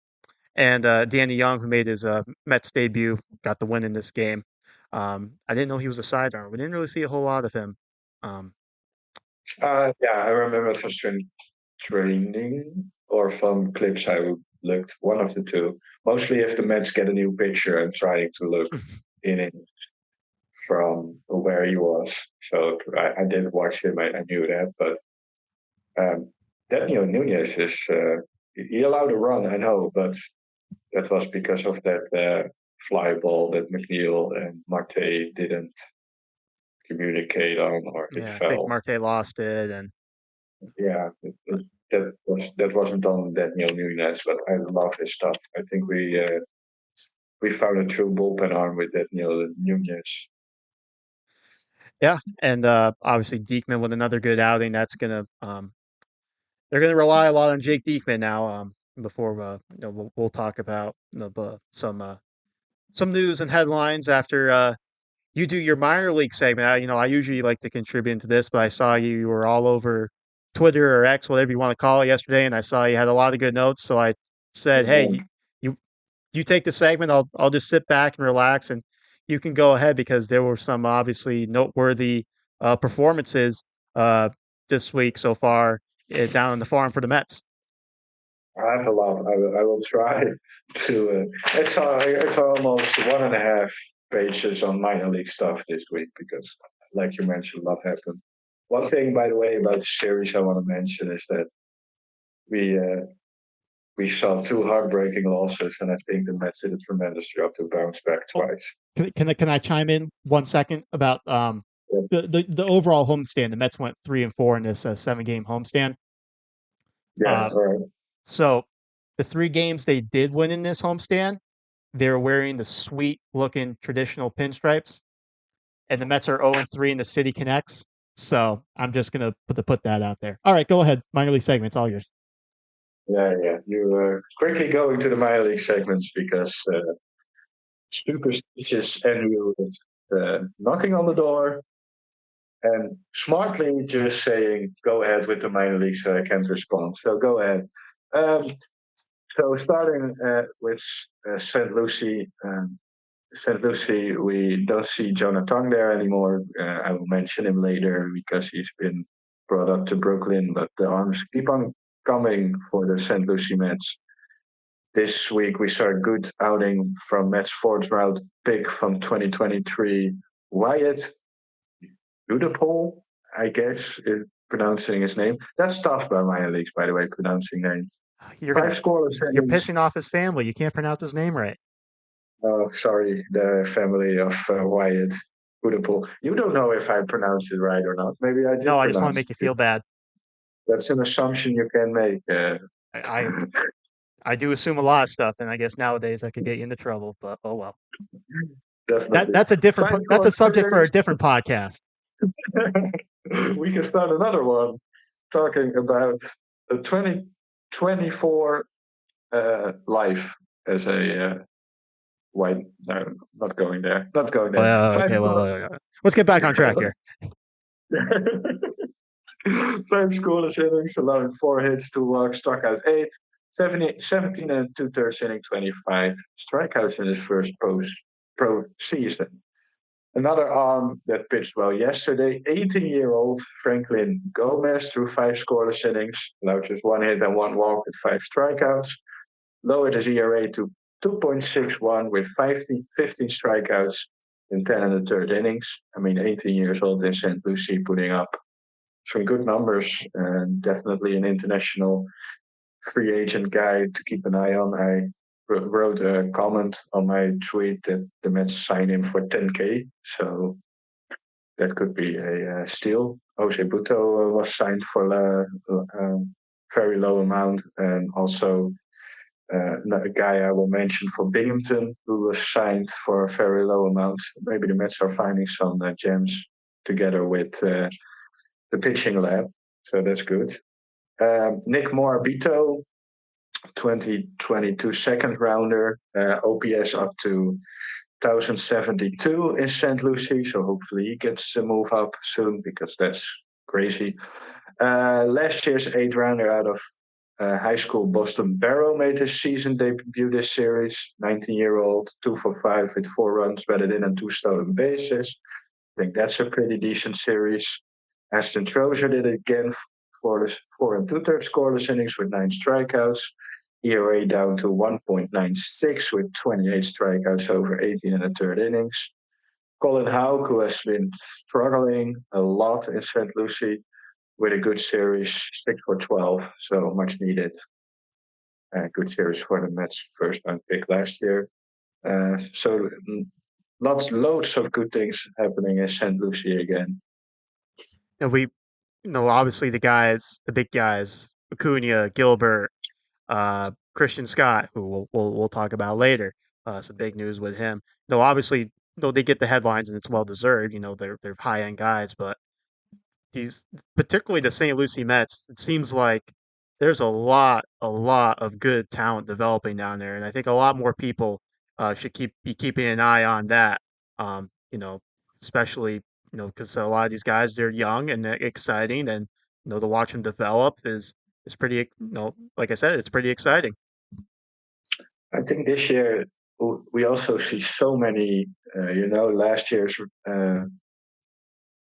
and Danny Young, who made his Mets debut, got the win in this game. I didn't know he was a sidearm. We didn't really see a whole lot of him. Um, Yeah, I remember it from training or from clips I looked, one of the two. Mostly if the Mets get a new picture and trying to look in it from where he was. So I didn't watch him, I knew that. But Daniel Nunez he allowed a run, I know, but that was because of that fly ball that McNeil and Marte didn't communicate on, or it yeah, I think fell. Marte lost it, and Yeah, that wasn't on Daniel Nunez, but I love his stuff. I think we found a true bullpen arm with Daniel Nunez. yeah, and obviously Diekman with another good outing. That's gonna they're gonna rely a lot on Jake Diekman now. Before we'll talk about some news and headlines after you do your minor league segment. I usually like to contribute to this, but I saw you were all over Twitter or X, whatever you want to call it, yesterday, and I saw you had a lot of good notes. So I said, "Hey, you you take the segment. I'll just sit back and relax, and you can go ahead because there were some obviously noteworthy performances uh, this week so far down in the farm for the Mets." I have a lot. I will try to. It's almost 1.5 pages on minor league stuff this week because, like you mentioned, a lot happened. One thing, by the way, about the series I want to mention is that we uh, we saw two heartbreaking losses, and I think the Mets did a tremendous job to bounce back Oh, twice. can I chime in 1 second about Yes. the overall homestand? The Mets went 3-4 in this 7 game homestand. Yeah, Uh, all right. so the 3 games they did win in this homestand, they're wearing the sweet looking traditional pinstripes, and the Mets are 0-3 in the City Connects. So I'm just gonna put that out there. All right, go ahead. Minor league segment's all yours. Yeah, yeah. You quickly going to the minor league segments because superstitious Andrew is knocking on the door and smartly just saying, "Go ahead with the minor leagues. So I can't respond." So go ahead. Um, so starting with St. Lucie. St. Lucie, we don't see Jonah Tong there anymore. I will mention him later because he's been brought up to Brooklyn, but the arms keep on coming for the St. Lucie Mets. This week we saw a good outing from Mets fourth round pick from 2023, Wyatt Udapol, I guess, is pronouncing his name. That's tough by minor leagues, by the way, pronouncing names. You're Five gonna scoreless you're innings. pissing off his family. You can't pronounce his name right. Oh, sorry, the family of Wyatt Udapol. You don't know if I pronounced it right or not. Maybe I No, did I just want to pronounce make you it. feel bad. That's an assumption you can make. I, I I do assume a lot of stuff, and I guess nowadays I could get you into trouble. But oh well. Definitely. Five That's a scoreless subject for a innings. different podcast. We can start another one talking about the 2024 life as a white. No, not going there. Not going there. Okay, well, let's get back on track here. Five scoreless innings, allowing 4 hits, 2 walks, struck out 8, 17 and 2/3 inning, 25 strikeouts in his first pro season. Another arm that pitched well yesterday, 18-year-old Franklin Gomez threw 5 scoreless innings, allowed just 1 hit and 1 walk with 5 strikeouts, lowered his ERA to 2.61 with 15 strikeouts in 10 and a third innings. I mean, 18 years old in St. Lucie, putting up some good numbers and definitely an international free agent guy to keep an eye on. I wrote a comment on my tweet that the Mets signed him for 10K, so that could be a steal. Jose Buto was signed for a very low amount, and also a guy I will mention for Binghamton who was signed for a very low amount. Maybe the Mets are finding some gems together with the pitching lab, so that's good. Nick Morabito, 2022 second rounder, OPS up to 1072 in St. Lucie, so hopefully he gets to move up soon because that's crazy. Last year's 8th rounder out of High school Boston Barrow made his season debut this series. 19-year-old, 2 for 5 with 4 runs batted in and 2 stolen bases. I think that's a pretty decent series. Aston Trozier did it again for the 4 and 2/3 scoreless innings with 9 strikeouts. ERA down to 1.96 with 28 strikeouts over 18 and a third innings. Colin Houck, who has been struggling a lot in St. Lucie, with a good series, 6 for 12, so much needed. Good series for the Mets' first round pick last year. So loads of good things happening in St. Lucie again. And we, obviously the big guys, Acuna, Gilbert, Christian Scott, who we'll talk about later. Some big news with him. No, obviously, no, they get the headlines and it's well deserved. They're high end guys, but these, particularly the St. Lucie Mets, it seems like there's a lot of good talent developing down there, and I think a lot more people should be keeping an eye on that. Um, you know, especially because a lot of these guys, they're young and they're exciting, and to watch them develop is pretty. Like I said, it's pretty exciting. I think this year we also see so many, last year's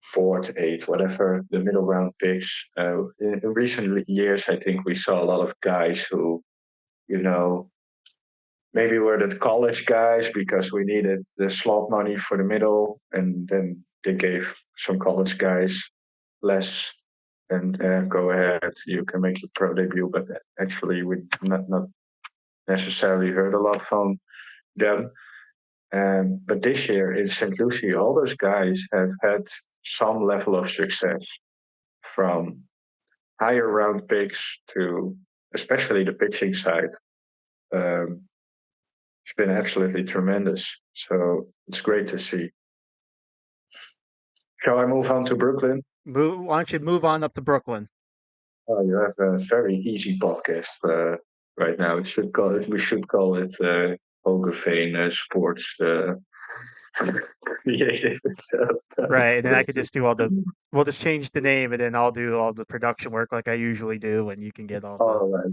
fourth, eighth, whatever, the middle round picks. In recent years, I think we saw a lot of guys who, you know, maybe were the college guys because we needed the slot money for the middle, and then they gave some college guys less and go ahead, you can make your pro debut. But actually, we not necessarily heard a lot from them. But this year in St. Lucie, all those guys have had some level of success from higher round picks to especially the pitching side. Um, it's been absolutely tremendous. So it's great to see. Shall I move on to Brooklyn? Why don't you move on up to Brooklyn? Oh, you have a very easy podcast right now. We should call it Hall of Fame Sports Creative. Right, and then I could just do we'll just change the name, and then I'll do all the production work like I usually do, and you can get all the. All right,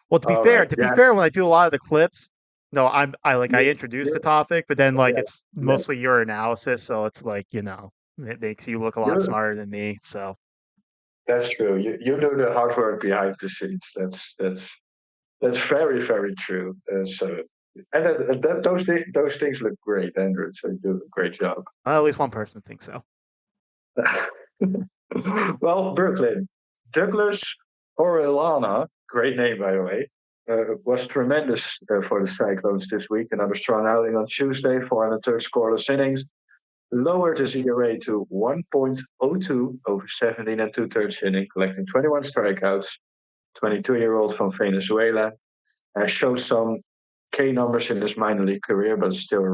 Well, all right. to be Yeah, fair, when I do a lot of the clips, no, I you, introduce the you, topic, but then like yeah, it's yeah. mostly your analysis, so it's like it makes you look a lot You, smarter than me. So that's true. You do the hard work behind the scenes. That's very very true. So and those things look great, Andrew. So you do a great job. at least one person thinks so. Well, Brooklyn, Douglas Orellana, great name by the way, was tremendous for the Cyclones this week. Another strong outing on Tuesday, 4 and 1/3 scoreless innings, lowered his ERA to 1.02 over 17 and 2/3 inning, collecting 21 strikeouts. 22-year-old from Venezuela showed some K numbers in his minor league career, but still a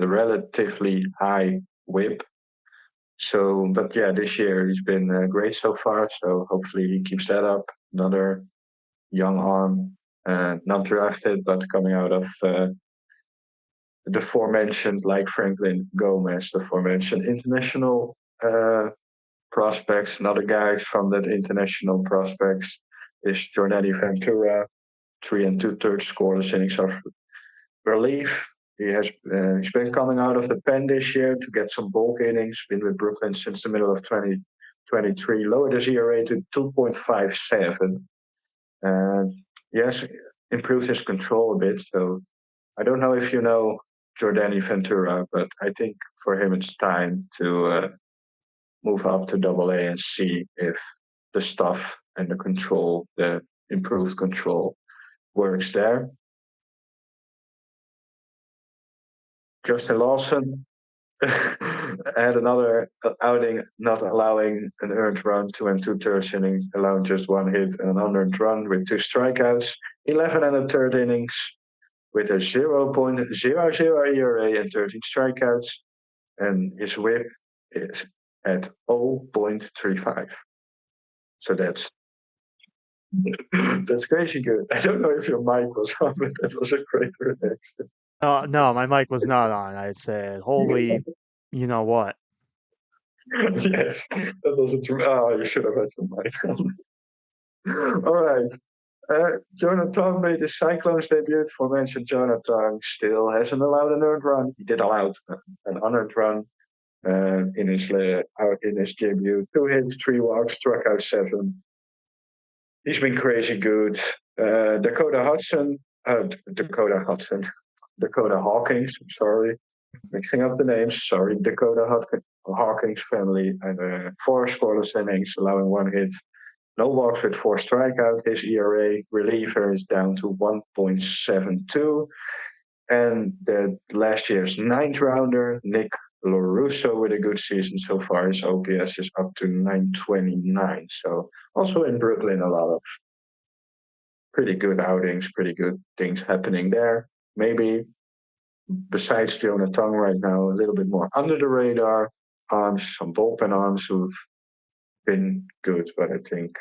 relatively high WHIP. So, but yeah, this year he's been great so far. So hopefully he keeps that up. Another young arm, not drafted, but coming out of the aforementioned, like Franklin Gomez, the aforementioned international prospects. Another guy from that international prospects is Jordani Ventura, 3 and 2/3 scoreless innings of relief. He's been coming out of the pen this year to get some bulk innings. Been with Brooklyn since the middle of 2023. Lowered his ERA to 2.57. And yes, improved his control a bit. So I don't know if you know Jordani Ventura, but I think for him it's time to move up to Double A and see if the stuff and the control, the improved control, works there. Justin Lawson had another outing not allowing an earned run, 2 and 2/3 inning, allowing just one hit and an unearned run with 2 strikeouts, 11 and a third innings with a 0.00 ERA and 13 strikeouts, and his WHIP is at 0.35. So that's crazy good. I don't know if your mic was on, but that was a great reaction. No, my mic was not on. I said, "Holy, you know what?" Yes, that was a true. Oh, you should have had your mic on. All right. Jonathan made his Cyclones debut. Aforementioned Jonathan still hasn't allowed an earned run. He did allow an unearned run in his debut. 2 hits, 3 walks, struck out 7. He's been crazy good. Dakota Hudson, Dakota Hawkins. Sorry, mixing up the names. Sorry, Hawkins family and 4 scoreless innings, allowing 1 hit. No walks with 4 strikeouts. His ERA reliever is down to 1.72. And the last year's ninth rounder, Nick LaRusso, with a good season so far. His OPS is up to 929. So also in Brooklyn, a lot of pretty good outings, pretty good things happening there. Maybe besides Jonathan right now, a little bit more under the radar arms, some bullpen arms who've been good. But I think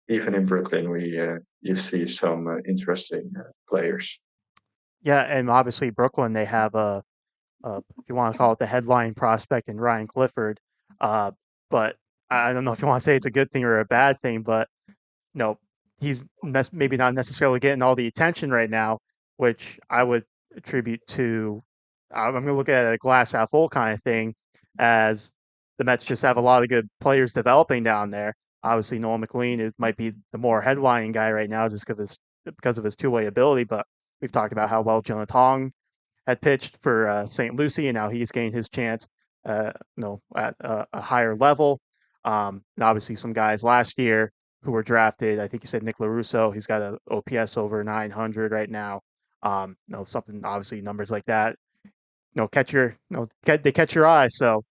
even in Brooklyn, you see some interesting players. Yeah, and obviously Brooklyn, they have if you want to call it the headline prospect in Ryan Clifford. Uh, but I don't know if you want to say it's a good thing or a bad thing, but no, he's maybe not necessarily getting all the attention right now, which I would attribute to. I'm going to look at it a glass half full kind of thing, as the Mets just have a lot of good players developing down there. Obviously, Noel McLean it might be the more headlining guy right now, just because of his two-way ability. But we've talked about how well Jonah Tong had pitched for St. Lucie, and now he's gained his chance, at a higher level. And obviously, some guys last year who were drafted. I think you said Nick LaRusso. He's got a OPS over 900 right now. Something obviously numbers like that. Catch your, they catch your eye. So,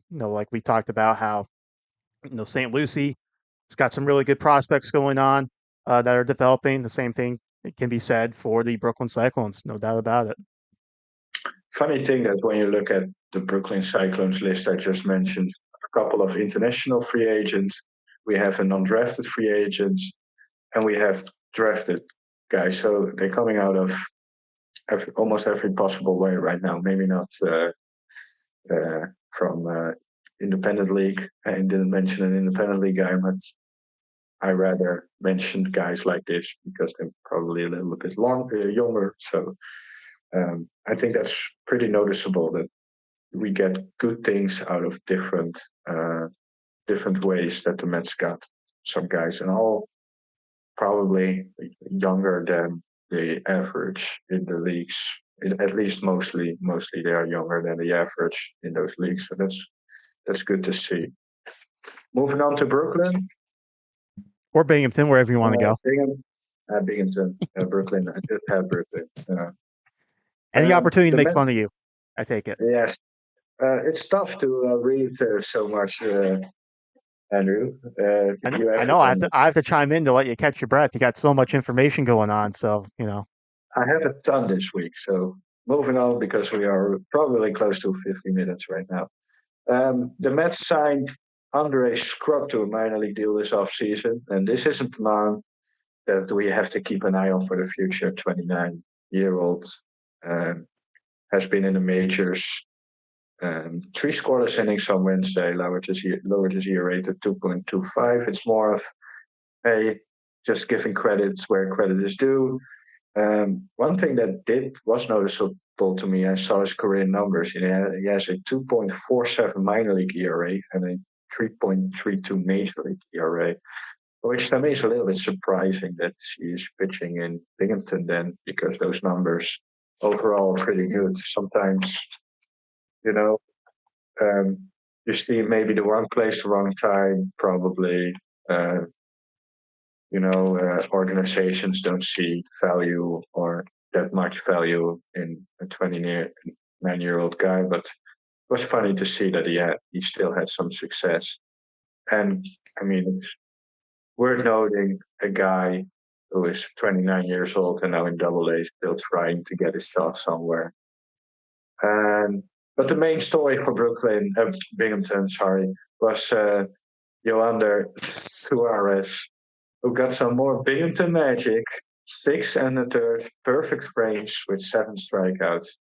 like we talked about how St. Lucie, it's got some really good prospects going on that are developing. The same thing can be said for the Brooklyn Cyclones, no doubt about it. Funny thing that when you look at the Brooklyn Cyclones list I just mentioned, a couple of international free agents, we have an undrafted free agent, and we have drafted guys. So they're coming out of almost every possible way right now. Maybe not from independent league. I didn't mention an independent league guy, but I rather mentioned guys like this because they're probably a little bit younger. So I think that's pretty noticeable that we get good things out of different ways that the Mets got some guys, and all probably younger than the average in the leagues. At least mostly they are younger than the average in those leagues. So that's good to see. Moving on to Brooklyn, Or Binghamton, wherever you want to go. Binghamton, Brooklyn. I just have Brooklyn. Any opportunity to The make Mets, fun of you, I take it. yes, it's tough to read so much, Andrew. You I have know it on. I have to chime in to let you catch your breath. You got so much information going on, so I have a ton this week, so moving on because we are probably close to 50 minutes right now. The Mets signed Andre Scrub to a minor league deal this offseason, and this isn't a man that we have to keep an eye on for the future. 29-year-old um, has been in the majors. 3 scoreless innings on Wednesday, lowered his ERA to 2.25. It's more of a just giving credit where credit is due. One thing that was noticeable to me, I saw his career numbers. He has a 2.47 minor league ERA and a 3.32 major league ERA, which to me is a little bit surprising that he's pitching in Binghamton then, because those numbers overall are pretty good. Sometimes, you know, um, you see maybe the wrong place, the wrong time, probably. Uh, Organizations don't see value or that much value in a 29-year-old guy. But it was funny to see that he still had some success. And I mean, it's worth noting a guy who is 29 years old and now in Double A, still trying to get his shot somewhere. And but the main story for Binghamton, sorry, was Yoander Suarez, who got some more Binghamton magic. 6 1/3, perfect frames with 7 strikeouts.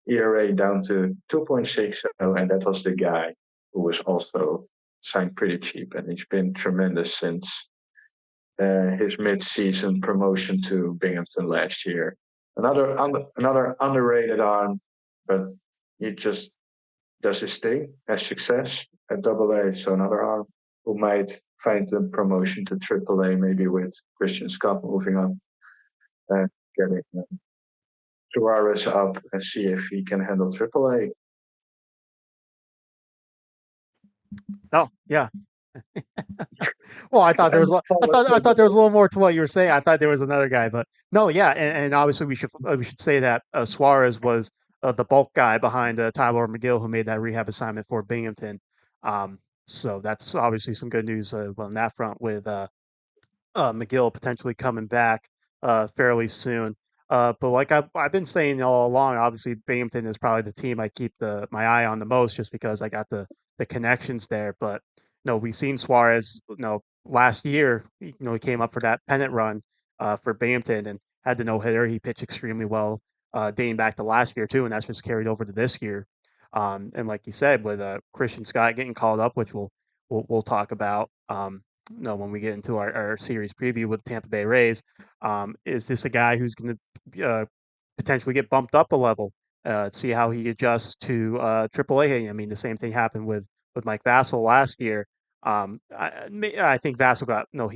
ERA down to 2.60, and that was the guy who was also signed pretty cheap, and he's been tremendous since. his mid-season promotion to Binghamton last year. Another underrated arm, but he just does his thing, has success at Double A. So another arm who might find the promotion to Triple A, maybe with Christian Scott moving up and getting Suarez up and see if he can handle Triple A. Oh, yeah. Well, I thought there was. I thought there was a little more to what you were saying. I thought there was another guy, but no, yeah, and obviously we should say that Suarez was the bulk guy behind Tyler McGill, who made that rehab assignment for Binghamton. Um, so that's obviously some good news on that front with McGill potentially coming back fairly soon. But like I've been saying all along, obviously Binghamton is probably the team I keep my eye on the most, just because I got the connections there. But no, we've seen Suarez. Last year, he came up for that pennant run for Binghamton and had the no hitter. He pitched extremely well, dating back to last year too, and that's just carried over to this year. And like you said, with Christian Scott getting called up, which we'll talk about. When we get into our series preview with Tampa Bay Rays. Is this a guy who's going to potentially get bumped up a level? See how he adjusts to AAA. I mean, the same thing happened with Mike Vassell last year. I think Vassell got no.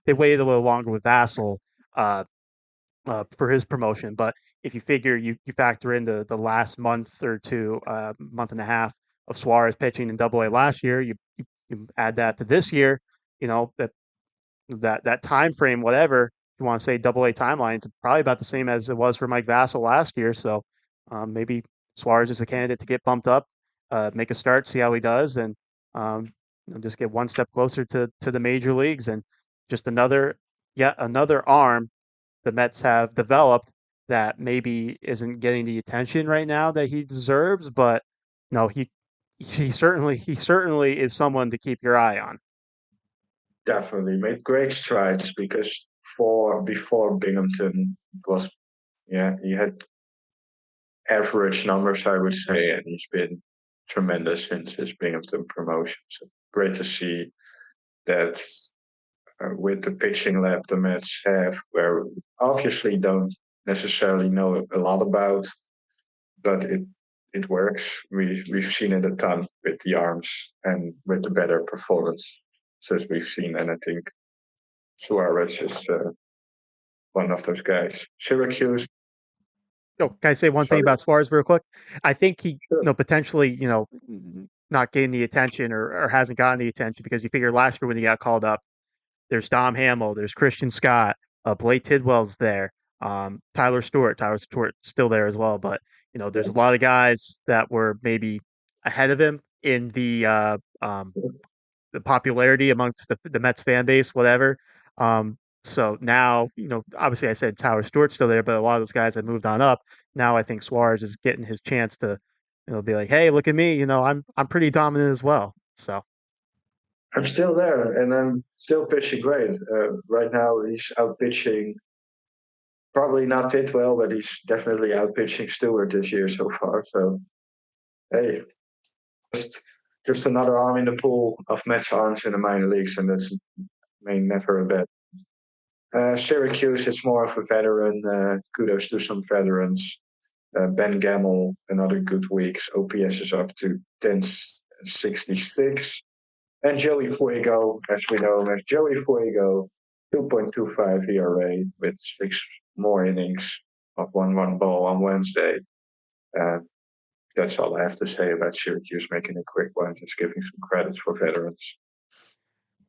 They waited a little longer with Vassell uh, for his promotion, but if you figure you factor in the last month or two, month and a half of Suarez pitching in Double A last year, you add that to this year, that time frame, whatever you want to say, Double A timeline, it's probably about the same as it was for Mike Vassell last year. So maybe Suarez is a candidate to get bumped up, make a start, see how he does, and um, just get one step closer to the major leagues, and just yet another arm the Mets have developed that maybe isn't getting the attention right now that he deserves, but no, he certainly is someone to keep your eye on. Definitely made great strides because for before Binghamton was, yeah, he had average numbers, I would say, and he's been tremendous since his Binghamton promotion. So great to see that with the pitching lab the Mets have, where we obviously don't necessarily know a lot about, but it works. We've seen it a ton with the arms and with the better performance since we've seen, and I think Suarez is one of those guys. Syracuse, Oh, can I say one thing sorry, about Suarez real quick? I think he, sure. potentially, not getting the attention or hasn't gotten the attention because you figure last year when he got called up, there's Dom Hamill, there's Christian Scott, Blake Tidwell's there, Tyler Stewart still there as well. But there's a Yes. lot of guys that were maybe ahead of him in the popularity amongst the Mets fan base, whatever. So now, obviously I said Tyler Stewart's still there, but a lot of those guys have moved on up. Now I think Suarez is getting his chance to, be like, hey, look at me, I'm pretty dominant as well. So I'm still there, and I'm still pitching great. Right now, he's out pitching. Probably not Tidwell, but he's definitely out pitching Stewart this year so far. So hey, just just another arm in the pool of Mets arms in the minor leagues, and that's never a bad. Syracuse is more of a veteran. Kudos to some veterans. Ben Gamel, another good week. OPS is up to 1066. And Joey Fuego, as we know him as Joey Fuego, 2.25 ERA with 6 more innings of 1-1 ball on Wednesday. Uh, that's all I have to say about Syracuse making a quick one, just giving some credits for veterans.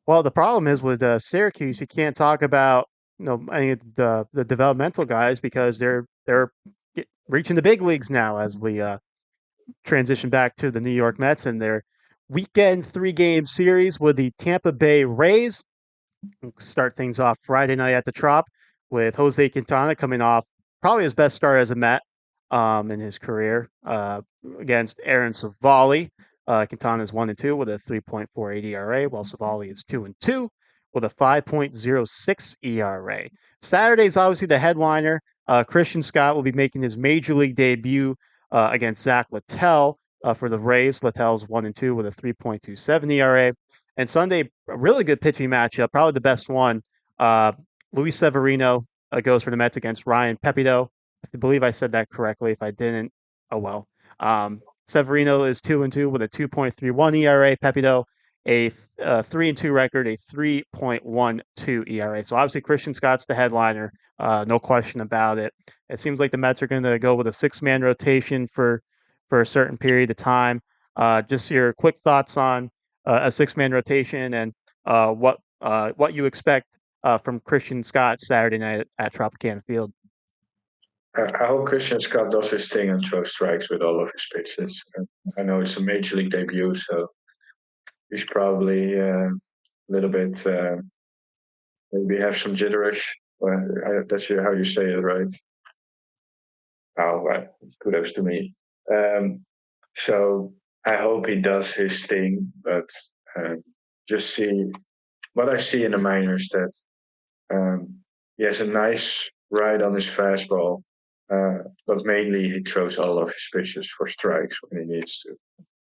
well, the problem is with Syracuse, you can't talk about any of the developmental guys because they're reaching the big leagues now as we transition back to the New York Mets and their weekend 3-game series with the Tampa Bay Rays. We'll start things off Friday night at the Trop with Jose Quintana coming off probably his best start as a Met in his career against Aaron Savali. Quintana is 1-2 with a 3.48 ERA, while Savali is 2-2 with a 5.06 ERA. Saturday is obviously the headliner. Christian Scott will be making his major league debut against Zach Littell for the Rays. Littell's 1-2 with a 3.27 ERA. And Sunday, a really good pitching matchup, probably the best one Uh, Luis Severino goes for the Mets against Ryan Pepiot. I believe I said that correctly. If I didn't, oh well. Severino is 2-2 with a 2.31 ERA. Pepiot a 3-2 record, a 3.12 ERA. So obviously Christian Scott's the headliner, no question about it. It seems like the Mets are going to go with a 6-man rotation for a certain period of time. Just your quick thoughts on a 6-man rotation and what you expect from Christian Scott Saturday night at Tropicana Field. I hope Christian Scott does his thing and throws strikes with all of his pitches. I know it's a major league debut, so he's probably a little bit maybe have some jitterish. That's how you say it, right? Oh, right. Kudos to me. So I hope he does his thing, but just see what I see in the minors that he has a nice ride on his fastball, but mainly he throws all of his pitches for strikes when he needs to.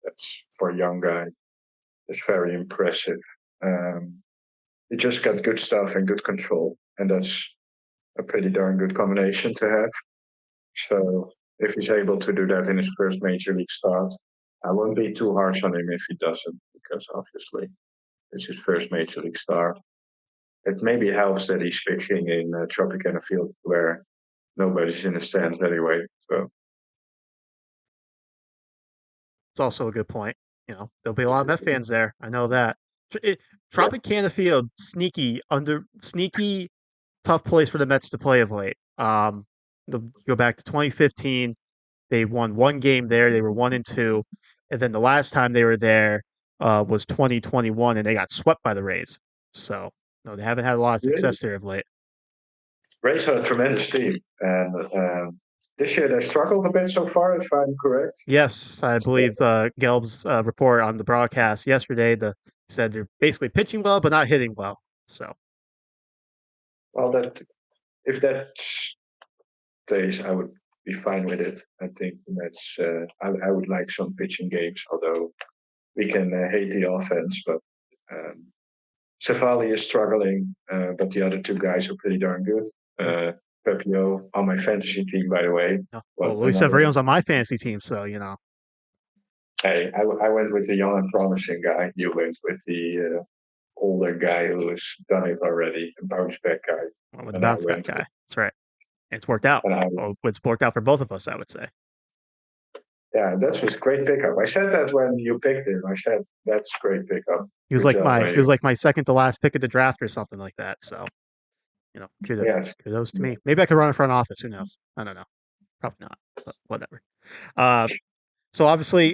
That's for a young guy. It's very impressive. He just got good stuff and good control, and that's a pretty darn good combination to have. So if he's able to do that in his first major league start, I won't be too harsh on him if he doesn't, because obviously it's his first major league start. It maybe helps that he's pitching in Tropicana Field where nobody's in the stands anyway. So It's also a good point. You know, there'll be a lot of Met fans there. I know that. yeah, Tropicana Field, sneaky, tough place for the Mets to play of late. Go back to 2015. They won one game there. They were 1-2, and then the last time they were there was 2021, and they got swept by the Rays. So no, they haven't had a lot of really, success there of late. Rays are a tremendous team, and this year they struggled a bit so far, if I'm correct. Yes, I So, believe Gelb's report on the broadcast yesterday said they're basically pitching well but not hitting well. So well, that if that stays, I would be fine with it. I think that's. I would like some pitching games, although we can hate the offense, but um, Savali is struggling, but the other two guys are pretty darn good. yeah. Pepio on my fantasy team, by the way. No. Well, Well, Luis another. Severino's on my fantasy team, so you know. Hey, I went with the young and promising guy. You went with the older guy who has done it already, a bounce back guy. Went with the And I bounce back went guy. with, That's right. And it's worked out. and I, Well, it's worked out for both of us, I would say. yeah, that was great pickup. I said that when you picked him. I said that's great pickup. Good job by He was you. like my second to last pick of the draft or something like that. So you know, Yes. kudos to me. Maybe I could run a front office. Who knows? I don't know. Probably not, but whatever. Uh, so obviously,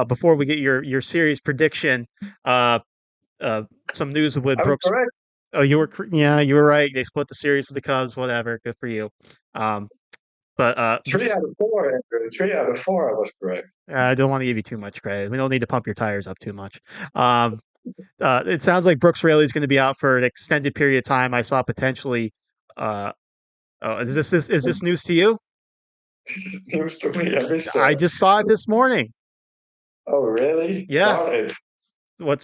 before we get your series prediction, uh, uh, some news with I was Brooks. correct. Oh, you were right. They split the series with the Cubs. Whatever, good for you. Um, but 3 out of 4, Andrew. 3 out of 4, I was correct. I don't want to give you too much credit. We don't need to pump your tires up too much. Um, it sounds like Brooks Raley is going to be out for an extended period of time. I saw potentially. Is this news to you? It was to me. I missed I that. just saw it this morning. Oh, really? Yeah, Darn it.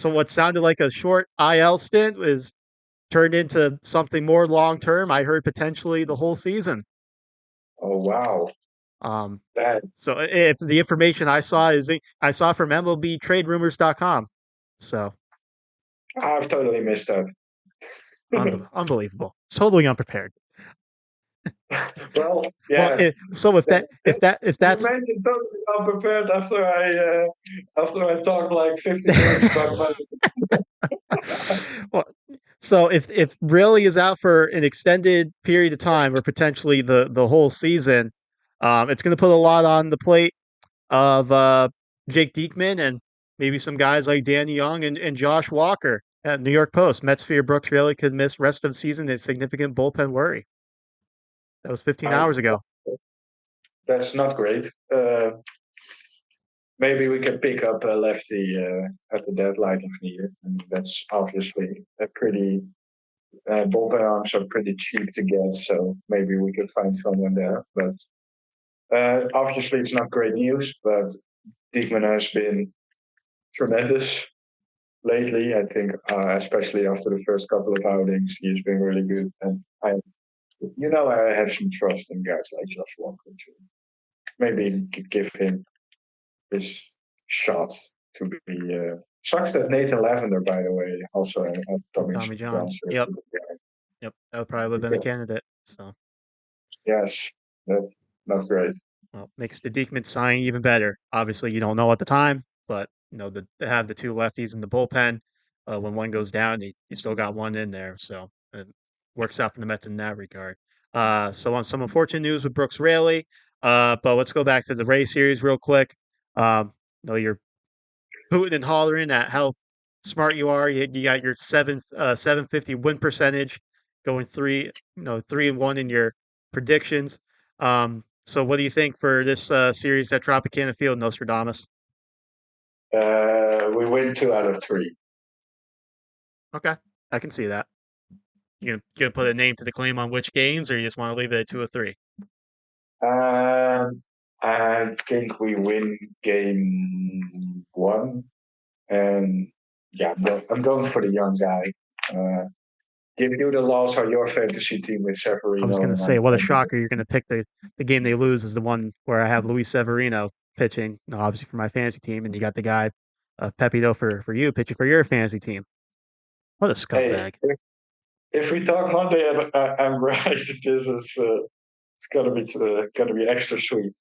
what sounded like a short IL stint was turned into something more long term. I heard potentially the whole season. Oh, wow. Um, That so if the information I saw from MLBTradeRumors.com. So I've totally missed that. unbelievable. It's totally unprepared. Well, Well, yeah. so if You that's mentioned totally unprepared after I talked like 50 minutes about my. well, so if really is out for an extended period of time or potentially the whole season, it's going to put a lot on the plate of Jake Diekman and maybe some guys like Danny Young and Josh Walker at New York Post. Mets fear Brooks really could miss rest of the season. A significant bullpen worry. That was 15 I, hours ago. that's not great. Maybe we can pick up a lefty at the deadline if needed. I mean, that's obviously a pretty. Bullpen arms are pretty cheap to get, so maybe we could find someone there. But obviously, it's not great news. But Diekman has been tremendous lately. I think, especially after the first couple of outings, he's been really good. And I have some trust in guys like Josh Walker too. Maybe give him his shot to be. Sucks that Nathan Lavender, by the way, also had Tommy Tommy John John. Yep. surgery. Yep. That would probably have been a candidate. So, Yes, that, not great. well, makes the Diekman signing even better. Obviously, you don't know at the time, but they have the two lefties in the bullpen. When one goes down, you still got one in there, so it works out for the Mets in that regard. So on some unfortunate news with Brooks Raley, but let's go back to the Ray series real quick. You're hooting and hollering at how smart you are. You got your 750 win percentage, going 3-1 in your predictions. So what do you think for this series at Tropicana Field, Nostradamus? We win 2 out of 3. Okay, I can see that. You gonna put a name to the claim on which games, or you just want to leave it at 2 or 3? I think we win game 1, and yeah, I'm going for the young guy. Give you the loss on your fantasy team with I was Severino, gonna and say, I'm what a going with shocker! You're gonna pick the game they lose is the one where I have Luis Severino pitching, obviously for my fantasy team, and you got the guy Pepito for you pitching for your fantasy team. What a Hey, scumbag! if we talk Monday, I'm right. This is it's gonna be extra sweet.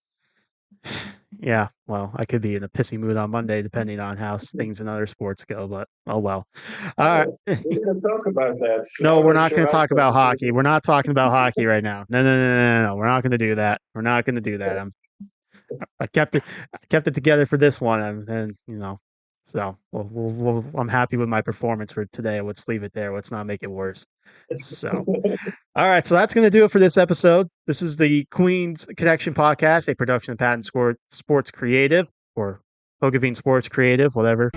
Yeah, well, I could be in a pissy mood on Monday, depending on how things in other sports go. But oh well. All right. We didn't talk about that. No, we're not Amateur going to talk about hockey. outfield. We're not talking about hockey right now. No, no, no, no, no, no. We're not going to do that. We're not going to do that. I kept it together for this one, and so I'm happy with my performance for today. Let's leave it there. Let's not make it worse. So, all right. So that's going to do it for this episode. This is the Queens Connection podcast, a production of Patent Sports Creative or Hogavine Sports Creative, whatever.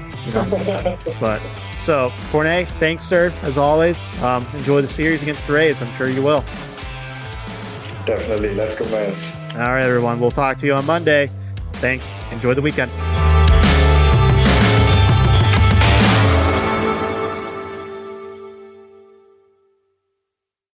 But so, Corne, thanks, sir, as always. Enjoy the series against the Rays. I'm sure you will. Definitely. Let's go, Mets. All right, everyone. We'll talk to you on Monday. Thanks. Enjoy the weekend.